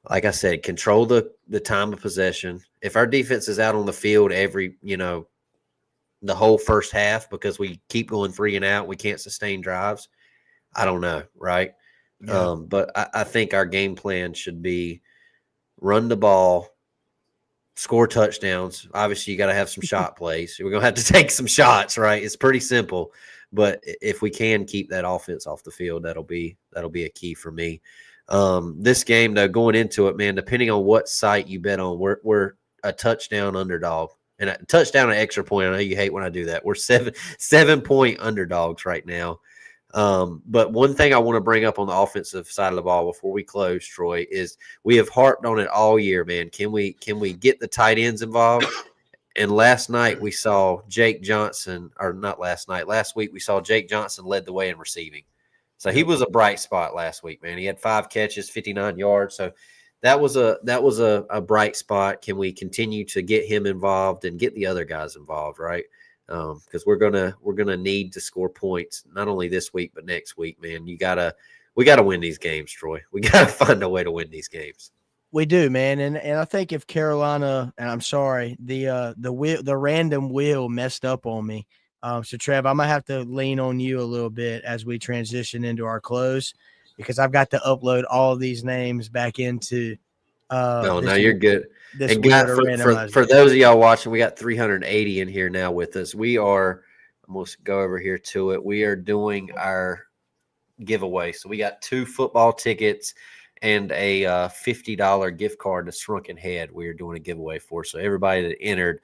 like I said, control the time of possession. If our defense is out on the field the whole first half because we keep going 3 and out, we can't sustain drives. I don't know, right? Yeah. But I think our game plan should be run the ball, score touchdowns. Obviously, you got to have some shot plays. We're going to have to take some shots, right? It's pretty simple. But if we can keep that offense off the field, that'll be a key for me. This game, though, going into it, man, depending on what site you bet on, we're a touchdown underdog. And a touchdown and extra point, I know you hate when I do that. We're 7-point underdogs right now. But one thing I want to bring up on the offensive side of the ball before we close, Troy, is we have harped on it all year, man. Can we get the tight ends involved? And last night we saw Jake Johnson, or not last night, last week we saw Jake Johnson led the way in receiving. So he was a bright spot last week, man. He had 5 catches, 59 yards. So that was a bright spot. Can we continue to get him involved and get the other guys involved, right? Because we're gonna need to score points not only this week but next week, man. We gotta win these games, Troy. We gotta find a way to win these games. We do, man, and I think if Carolina, and I'm sorry, the random wheel messed up on me. So Trev, I'm gonna have to lean on you a little bit as we transition into our close because I've got to upload all of these names back into. No, you're good. And for those of y'all watching, we got 380 in here now with us. We are, I'm going to go over here to it. We are doing our giveaway. So we got 2 football tickets and a $50 gift card to Shrunken Head we are doing a giveaway for. So everybody that entered,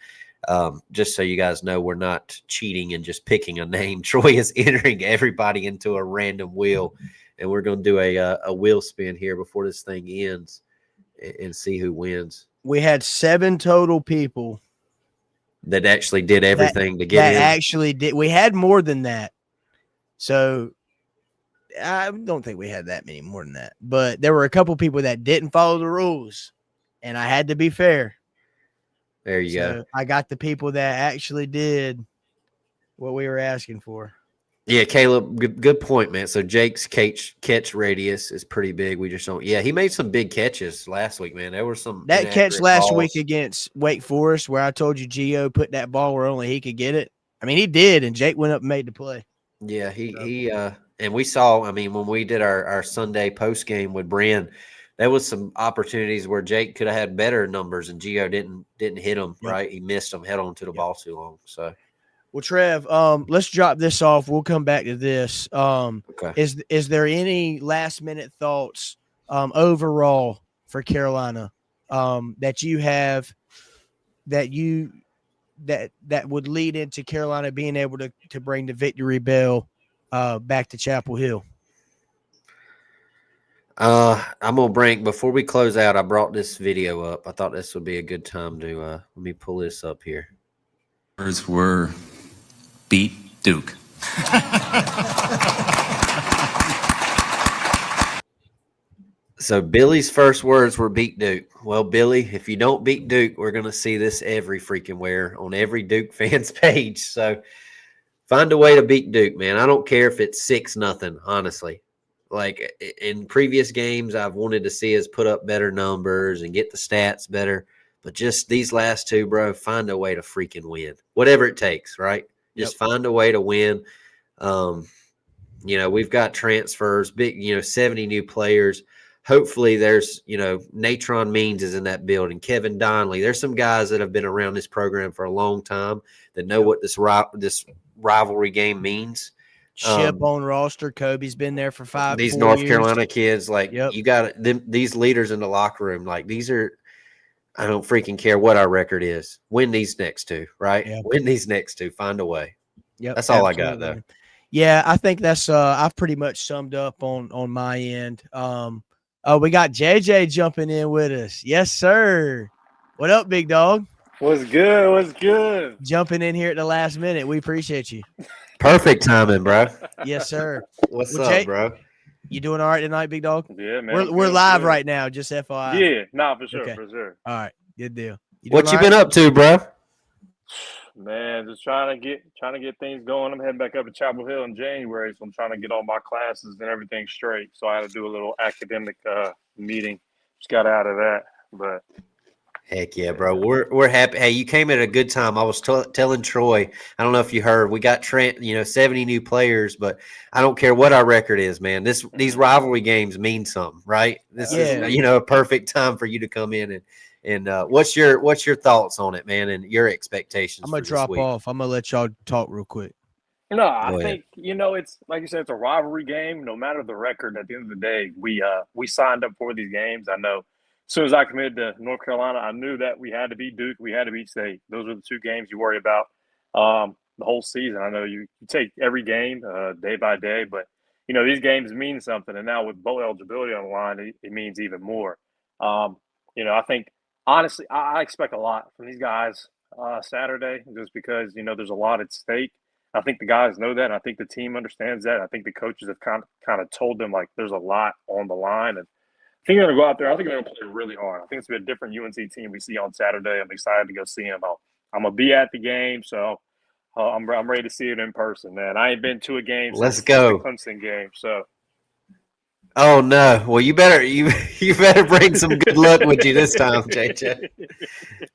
just so you guys know, we're not cheating and just picking a name. Troy is entering everybody into a random wheel, and we're going to do a wheel spin here before this thing ends and see who wins. We had 7 total people that actually did everything to get in. Actually did. We had more than that. So I don't think we had that many more than that. But there were a couple people that didn't follow the rules, and I had to be fair. There you go. I got the people that actually did what we were asking for. Yeah, Caleb, good point, man. So Jake's catch radius is pretty big. We just don't. Yeah, he made some big catches last week, man. There were some that catch last week against Wake Forest, where I told you Gio put that ball where only he could get it. I mean, he did, and Jake went up and made the play. Yeah, he and we saw. I mean, when we did our Sunday post game with Brand, there was some opportunities where Jake could have had better numbers, and Gio didn't hit him right. He missed him, held on to the ball too long. So. Well, Trev, let's drop this off. We'll come back to this. Okay. Is there any last-minute thoughts overall for Carolina that you have that would lead into Carolina being able to bring the victory bell back to Chapel Hill? I'm gonna bring before we close out. I brought this video up. I thought this would be a good time to let me pull this up here. Words were beat Duke. So Billy's first words were beat Duke. Well, Billy, if you don't beat Duke, we're going to see this every freaking where on every Duke fan's page. So find a way to beat Duke, man. I don't care if it's 6-0, honestly. Like in previous games, I've wanted to see us put up better numbers and get the stats better. But just these last 2, bro, find a way to freaking win. Whatever it takes, right? Just find a way to win. We've got transfers, big, 70 new players. Hopefully there's, Natron Means is in that building. Kevin Donnelly. There's some guys that have been around this program for a long time that know what this rivalry game means. Ship on roster. Kobe's been there for 5 These 4 North years. Carolina kids, you got these leaders in the locker room. Like these are, I don't freaking care what our record is. Win these next 2, right? Yep. Win these next 2. Find a way. Yep, that's all absolutely. I got, though. Yeah, I think that's I've pretty much summed up on my end. We got JJ jumping in with us. Yes, sir. What up, big dog? What's good? What's good? Jumping in here at the last minute. We appreciate you. Perfect timing, bro. Yes, sir. What's Well, up, Jay, bro? you doing all right tonight, big dog? Yeah, man. We're feeling live good. right now, just FYI. Yeah, nah, for sure, Okay. for sure. All right, good deal. What doing you all been right? up to, bro? Man, just trying to get things going. I'm heading back up to Chapel Hill in January, so I'm trying to get all my classes and everything straight. So I had to do a little academic meeting. Just got out of that, but Heck yeah, bro. We're happy. Hey, you came at a good time. I was telling Troy. I don't know if you heard. We got 70 new players, but I don't care what our record is, man. These rivalry games mean something, right? This is a perfect time for you to come in and what's your thoughts on it, man, and your expectations. I'm gonna for this drop week? off. I'm gonna let y'all talk real quick. no, I Go ahead. think it's like you said, it's a rivalry game. No matter the record, at the end of the day, we signed up for these games. I know. As soon as I committed to North Carolina, I knew that we had to beat Duke. We had to beat State. Those are the two games you worry about the whole season. I know you take every game day by day, but these games mean something. And now with bowl eligibility on the line, it means even more. I think honestly, I expect a lot from these guys Saturday, just because there's a lot at stake. I think the guys know that, and I think the team understands that. I think the coaches have kind of told them like there's a lot on the line, and I think they're going to go out there. I think they're going to play really hard. I think it's going to be a different UNC team we see on Saturday. I'm excited to go see them. I'm going to be at the game, so I'm ready to see it in person, man. I ain't been to a game since the Clemson game, so. Oh no! Well, you better bring some good luck with you this time, JJ.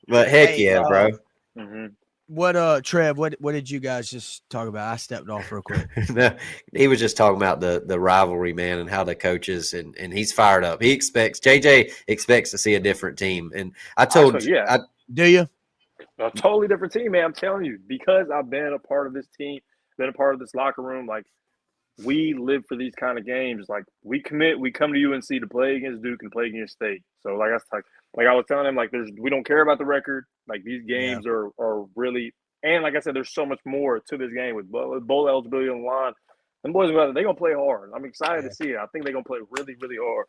But heck yeah, bro. Mm-hmm. What Trev, what did you guys just talk about? I stepped off real quick. No, he was just talking about the rivalry, man, and how the coaches and he's fired up. JJ expects to see a different team. And I told do you? A totally different team, man. I'm telling you, because I've been a part of this team, been a part of this locker room, like we live for these kind of games. Like we come to UNC to play against Duke and play against State. So like I was telling them, like we don't care about the record. Like these games are really, and like I said, there's so much more to this game with bowl eligibility on the line. And boys and girls, they're gonna play hard. I'm excited to see it. I think they're gonna play really, really hard.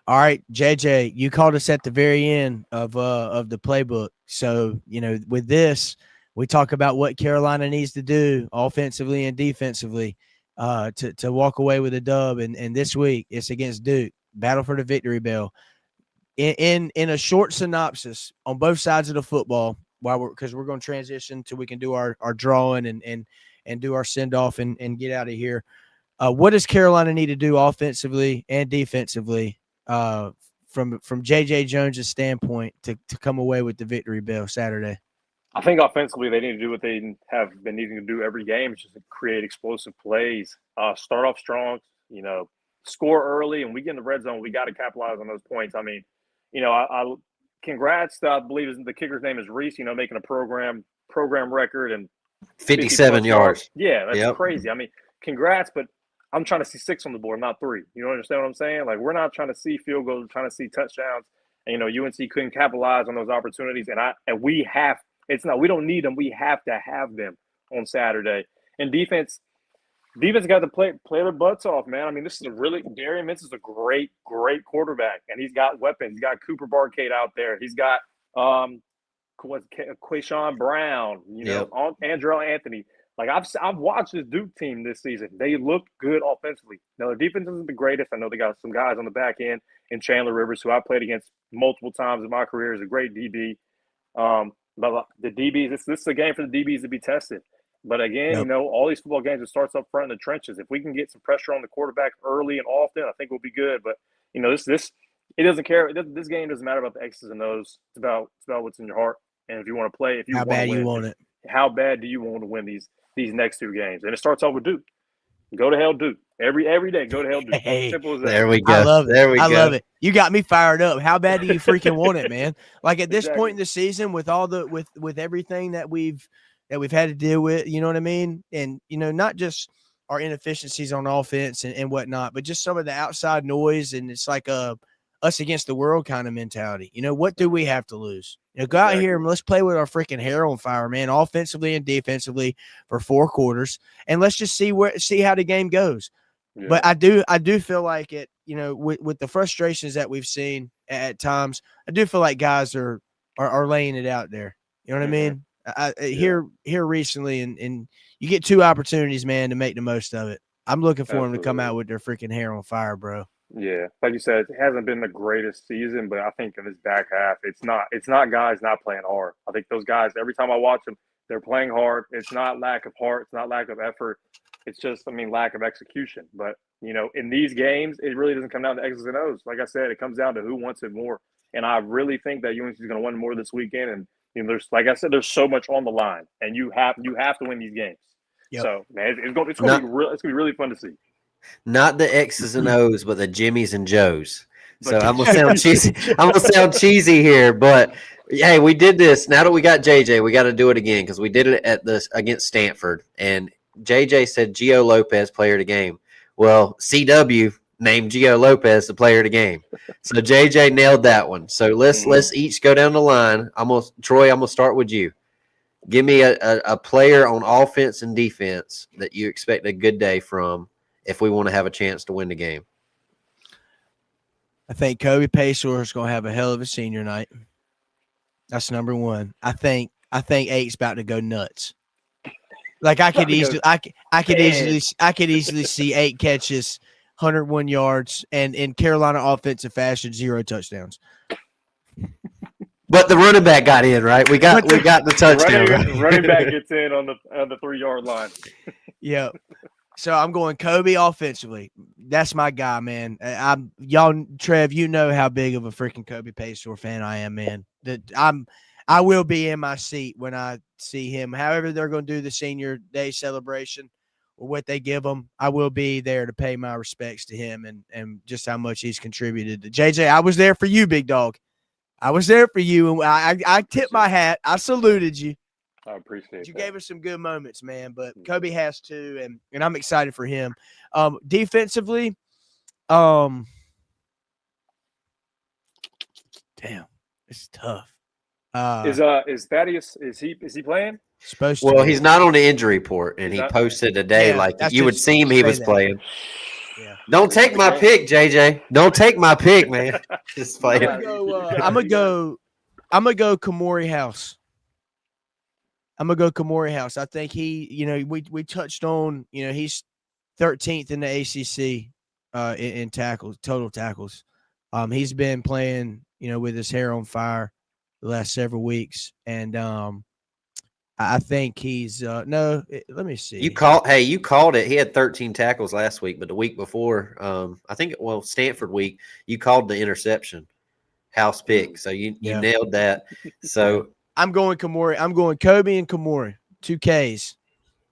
All right, JJ, you called us at the very end of the playbook. So with this, we talk about what Carolina needs to do offensively and defensively to walk away with a dub. And this week it's against Duke. Battle for the victory bell. In a short synopsis on both sides of the football, because we're going to transition till we can do our drawing and do our send off and get out of here. What does Carolina need to do offensively and defensively from JJ Jones' standpoint to come away with the victory bell Saturday? I think offensively they need to do what they have been needing to do every game, which is to create explosive plays, start off strong, score early, and we get in the red zone. We got to capitalize on those points. I mean, I congrats to, I believe the kicker's name is Reese, making a program record and 57 yards. Yeah, that's crazy. I mean, congrats, but I'm trying to see 6 on the board, not 3. You understand what I'm saying? Like, we're not trying to see field goals, we're trying to see touchdowns. And, UNC couldn't capitalize on those opportunities. And we don't need them. We have to have them on Saturday. And defense got to play their butts off, man. I mean, Darian Mintz is a great, great quarterback, and he's got weapons. He's got Cooper Barcade out there. He's got Quayshawn Brown, Andrell Anthony. Like I've watched this Duke team this season. They look good offensively. Now their defense isn't the greatest. I know they got some guys on the back end in Chandler Rivers, who I played against multiple times in my career, is a great DB. But the DBs, this is a game for the DBs to be tested. But again, all these football games, it starts up front in the trenches. If we can get some pressure on the quarterback early and often, I think we'll be good. But this it doesn't care. This game doesn't matter about the X's and O's. It's about what's in your heart. And if you want to play, how bad you want it, how bad do you want to win these next 2 games? And it starts off with Duke. Go to hell, Duke. Every day, go to hell, Duke. Hey, simple as that. There we go. I love it. There we go. I love it. You got me fired up. How bad do you freaking want it, man? Like at this point in the season, with all with everything that we've had to deal with, you know what I mean? And not just our inefficiencies on offense and whatnot, but just some of the outside noise. And it's like a us against the world kind of mentality. What do we have to lose? Go out here and let's play with our freaking hair on fire, man, offensively and defensively for 4 quarters, and let's just see how the game goes. Yeah. But I do feel like it, with the frustrations that we've seen at times, I do feel like guys are laying it out there. You know what I mean? Here recently, and you get 2 opportunities, man, to make the most of it. I'm looking for them to come out with their freaking hair on fire, bro. Yeah, like you said, it hasn't been the greatest season, but I think in this back half, it's not guys not playing hard. I think those guys, every time I watch them, they're playing hard. It's not lack of heart. It's not lack of effort. It's just, lack of execution. But, in these games, it really doesn't come down to X's and O's. Like I said, it comes down to who wants it more. And I really think that UNC is going to win more this weekend. And, there's, like I said, there's so much on the line, and you have to win these games. Yep. So, man, it's going to be really fun to see. Not the X's and O's, but the Jimmys and Joes. So I'm gonna sound cheesy. I'm gonna sound cheesy here, but hey, we did this. Now that we got JJ, we got to do it again because we did it against Stanford, and JJ said Gio Lopez player of the game. Well, CW named Gio Lopez the player of the game, so JJ nailed that one. So let's each go down the line. Troy, I'm gonna start with you. Give me a player on offense and defense that you expect a good day from if we want to have a chance to win the game. I think Kobe Paysour is going to have a hell of a senior night. That's number one. I think Ake's about to go nuts. Like I could easily see 8 catches, 101 yards, and in Carolina offensive fashion, 0 touchdowns. But the running back got in, right? We got the touchdown. Running back gets in on the 3-yard line. Yeah. So I'm going Kobe offensively. That's my guy, man. Trev, you know how big of a freaking Kobe Paysour fan I am, man. I will be in my seat when I see him. However they're going to do the senior day celebration or what they give him, I will be there to pay my respects to him and just how much he's contributed. JJ, I was there for you, big dog. I was there for you, and I tipped my hat. I saluted you. I appreciate you that. gave us some good moments, man, but Kobe has too, and I'm excited for him. Defensively, damn, it's tough. Is Thaddeus is he playing? Supposed to. Well, he's not on the injury report, and he posted today you would see him. He was playing. Yeah. Don't take my pick, JJ. Don't take my pick, man. Just playing. I'm gonna go Kamori House. I think he, we touched on, he's 13th in the ACC in tackles, total tackles. He's been playing, with his hair on fire the last several weeks, and I think he's let me see. You called it. He had 13 tackles last week, but the week before, I think Stanford week, you called the interception, house pick. So you nailed that. So. I'm going Kamori. I'm going Kobe and Kamori. 2 Ks.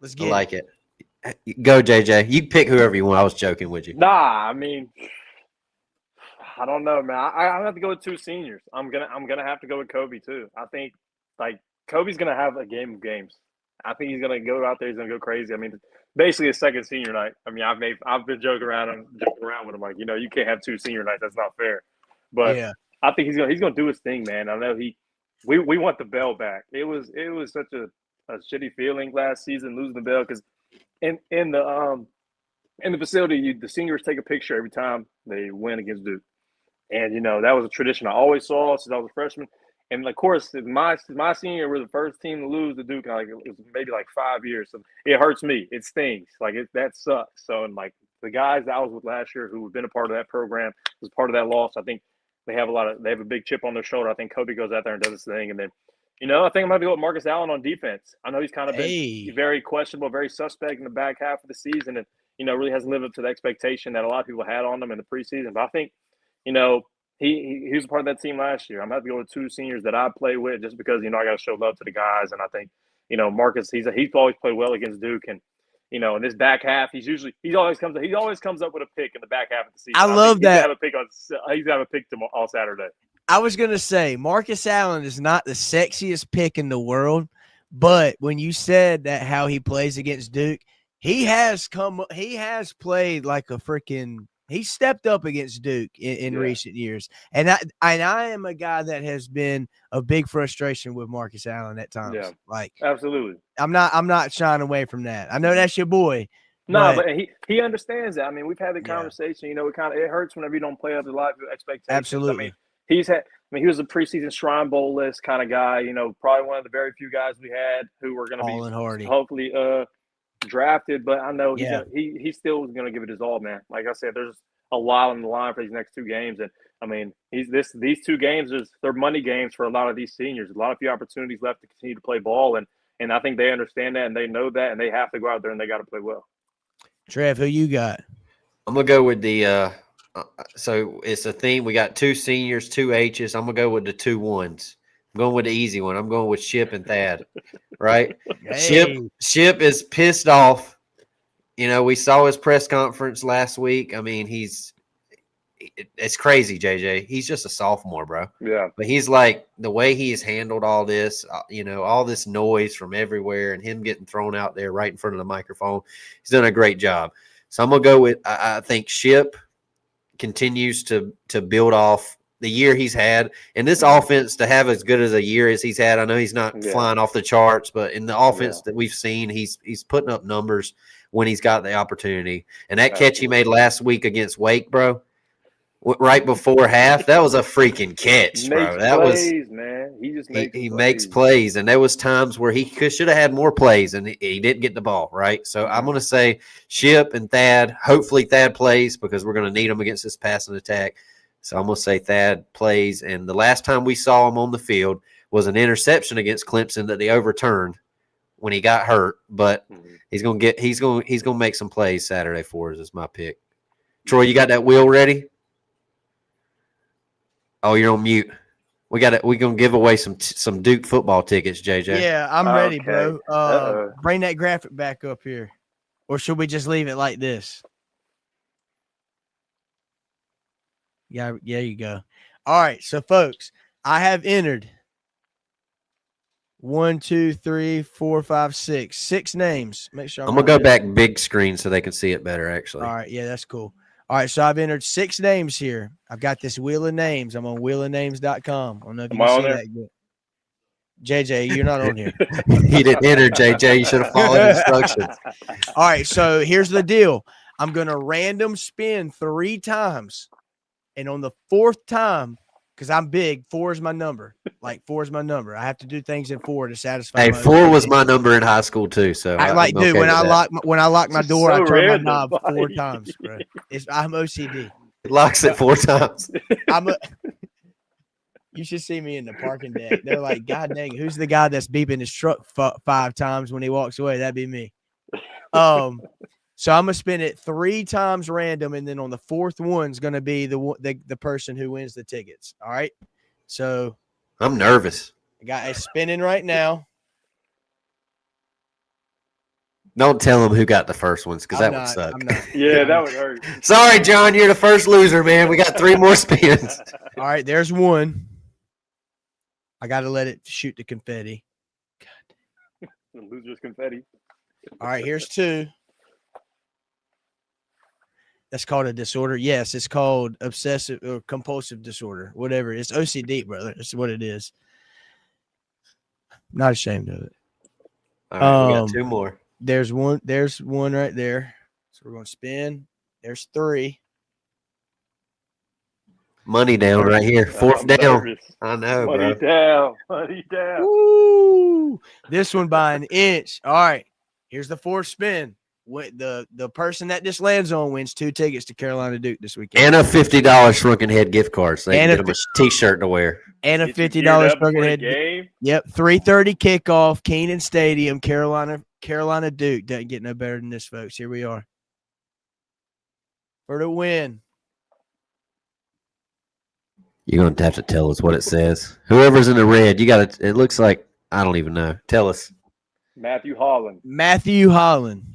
Let's get I like it. Go, JJ. You pick whoever you want. I was joking with you. Nah, I don't know, man. I have to go with 2 seniors. I'm gonna have to go with Kobe too. I think Kobe's gonna have a game of games. I think he's gonna go out there. He's gonna go crazy. Basically his second senior night. I've been joking around with him you can't have 2 senior nights. That's not fair. But yeah. I think he's gonna do his thing, man. I know we want the bell back. It was such a shitty feeling last season losing the bell because in the facility the seniors take a picture every time they win against Duke, and that was a tradition I always saw since I was a freshman. And of course, my senior year, we're the first team to lose to Duke in it was maybe 5 years. So it hurts me. It stings. That sucks. So the guys that I was with last year who have been a part of that program was part of that loss. I think. They have a big chip on their shoulder. I think Kobe goes out there and does his thing. And then, I think I'm going to go with Marcus Allen on defense. I know he's kind of been very questionable, very suspect in the back half of the season and, really hasn't lived up to the expectation that a lot of people had on him in the preseason. But I think, he was a part of that team last year. I'm going to have to go with 2 seniors that I play with just because, I got to show love to the guys. And I think, Marcus, he's always played well against Duke. And, in this back half, he always comes up with a pick in the back half of the season. I love that. He's going to have a pick tomorrow, all Saturday. I was going to say Marcus Allen is not the sexiest pick in the world, but when you said that how he plays against Duke, he has played like a freaking He stepped up against Duke in recent years. And I am a guy that has been a big frustration with Marcus Allen at times. Yeah, like absolutely. I'm not shying away from that. I know that's your boy. No, but he understands that. I mean, we've had the conversation. It hurts whenever you don't play up to a lot of expectations. Absolutely. I mean, he was a preseason Shrine Bowl list kind of guy. Probably one of the very few guys we had who were going to be hopefully drafted. But I know he still was going to give it his all, man. Like I said, there's a lot on the line for these next 2 games, and I mean, these 2 games they're money games for a lot of these seniors. A lot of few opportunities left to continue to play ball, and I think they understand that and they know that, and they have to go out there and they got to play well. Trev, who you got? I'm gonna go with the. So it's a theme. We got 2 seniors, 2 H's. I'm gonna go with the 2 1s. I'm going with the easy one. I'm going with Ship and Thad. Right? Hey. Ship is pissed off. We saw his press conference last week. I mean, it's crazy, JJ. He's just a sophomore, bro. Yeah. But he's like, the way he has handled all this, all this noise from everywhere and him getting thrown out there right in front of the microphone, he's done a great job. So I'm going to go with, I think Ship continues to build off the year he's had. And this offense, to have as good as a year as he's had, I know he's not flying off the charts, but in the offense that we've seen, he's putting up numbers when he's got the opportunity. And that catch he made last week against Wake, bro, right before half, that was a freaking catch, bro. That was, man. He just makes plays, and there was times where he should have had more plays, and he didn't get the ball, right? So I'm going to say Ship and Thad. Hopefully Thad plays because we're going to need him against this passing attack. So I'm going to say Thad plays, and the last time we saw him on the field was an interception against Clemson that they overturned when he got hurt, but he's going to make some plays Saturday for us. Is my pick. Troy, you got that wheel ready? Oh, you're on mute. We're gonna give away some Duke football tickets, JJ. Yeah, I'm ready, bro. Bring that graphic back up here, or should we just leave it like this? Yeah, you go. All right, so folks, I have entered 1, 2, 3, 4, 5, 6 names. Make sure I'm gonna go back big screen so they can see it better. Actually, all right, yeah, that's cool. All right, so I've entered 6 names here. I've got this wheel of names. I'm on wheelofnames.com. I don't know if you can see that good. JJ, you're not on here. You didn't enter, JJ. You should have followed instructions. All right, so here's the deal. I'm going to random spin 3 times. And on the 4th time, because I'm big, 4 is my number. Like 4 is my number. I have to do things in 4 to satisfy. Hey, 4 was my number in high school too. So when I lock my door, I turn my knob 4 buddy. times, bro. I'm OCD. It locks it 4 times. You should see me in the parking deck. They're like, God dang, who's the guy that's beeping his truck 5 times when he walks away? That'd be me. So I'm gonna spin it 3 times random, and then on the 4th one's gonna be the person who wins the tickets. All right. So I'm nervous. I got it spinning right now. Don't tell them who got the first ones because that would suck. Yeah, that would hurt. Sorry, John, you're the first loser, man. We got 3 more spins. All right, there's 1. I got to let it shoot the confetti. The loser's confetti. All right, here's 2. That's called a disorder. Yes, it's called obsessive or compulsive disorder. Whatever. It's OCD, brother. That's what it is. Not ashamed of it. All right, we got 2 more. There's one right there. So we're going to spin. There's 3. Money down right here. 4th down. Nervous. I know, Money bro. down. Money down. Woo! This one by an inch. All right. Here's the 4th spin. The person that this lands on wins 2 tickets to Carolina Duke this weekend. And a $50 Shrunken Head gift card. So they can get them a T-shirt to wear. And a $50 Shrunken Head game. Yep. 3:30 kickoff. Kenan Stadium. Carolina Duke. Doesn't get no better than this, folks. Here we are. For the win. You're going to have to tell us what it says. Whoever's in the red, you got to. It looks like, I don't even know. Tell us. Matthew Holland. Matthew Holland.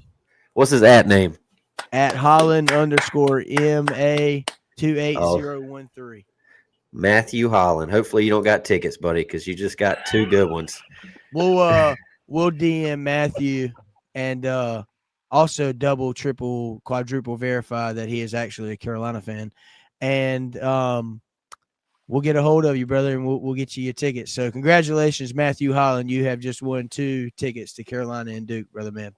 What's his @name? @Holland_MA28013. Matthew Holland. Hopefully you don't got tickets, buddy, because you just got 2 good ones. We'll DM Matthew, and also double, triple, quadruple verify that he is actually a Carolina fan. And we'll get a hold of you, brother, and we'll get you your tickets. So congratulations, Matthew Holland. You have just won 2 tickets to Carolina and Duke, brother, man.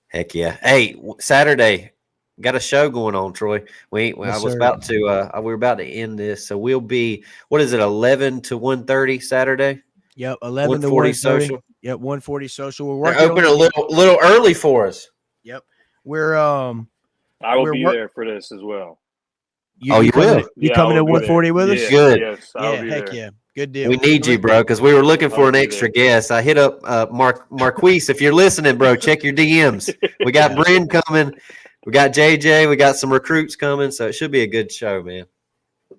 Heck yeah. Hey, Saturday, got a show going on, Troy. We were about to end this. So we'll be, what is it, 11 to 1:30 Saturday? Yep, 11 to 1:40 1:30. social. Yep, 1:40 social. We're They're working open a little early for us. Yep. We're I will be there for this as well. You will? You coming to 140 with us? Yeah, Good. Yes, I'll be heck there. yeah. Good deal. We need you, bro, because we were looking for an extra guest. I hit up Marquise. If you're listening, bro, check your DMs. We got Bryn coming. We got JJ. We got some recruits coming, so it should be a good show, man.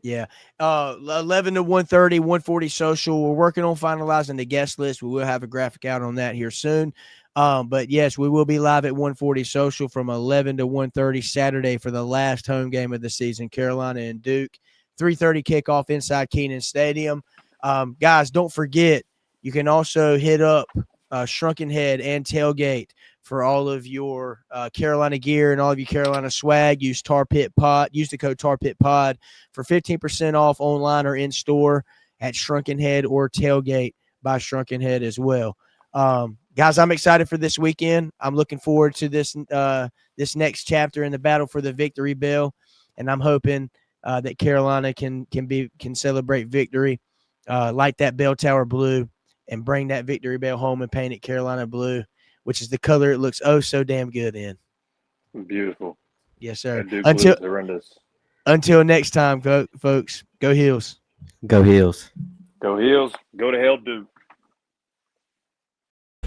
Yeah. 11 to 1:30, 140 social. We're working on finalizing the guest list. We will have a graphic out on that here soon. But yes, we will be live at 140 social from 11 to 1:30 Saturday for the last home game of the season, Carolina and Duke. 3:30 kickoff inside Kenan Stadium. Guys, don't forget, you can also hit up Shrunken Head and Tailgate for all of your Carolina gear and all of your Carolina swag. Use Tar Pit Pod. Use the code Tar Pit Pod for 15% off online or in store at Shrunken Head or Tailgate by Shrunken Head as well. Guys, I'm excited for this weekend. I'm looking forward to this next chapter in the battle for the victory bell, and I'm hoping that Carolina can celebrate victory, light that bell tower blue, and bring that victory bell home and paint it Carolina blue, which is the color it looks oh so damn good in. Beautiful. Yes, sir. Until next time, folks, go Heels. Go Heels. Go Heels. Go to hell, Duke.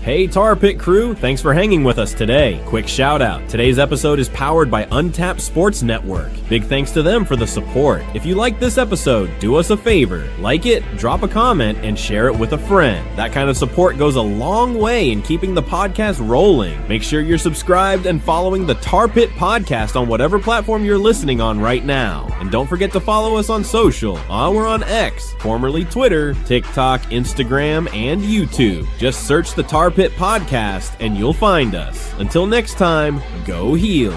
Hey Tar Pit crew, thanks for hanging with us today. Quick shout out, today's episode is powered by Untapped Sports Network. Big thanks to them for the support. If you like this episode, do us a favor, like it, drop a comment, and share it with a friend. That kind of support goes a long way in keeping the podcast rolling. Make sure you're subscribed and following the Tar Pit Podcast on whatever platform you're listening on right now. And don't forget to follow us on social. We're on X, formerly Twitter, TikTok, Instagram, and YouTube. Just search the Tar Pit Podcast and you'll find us. Until next time, go Heels.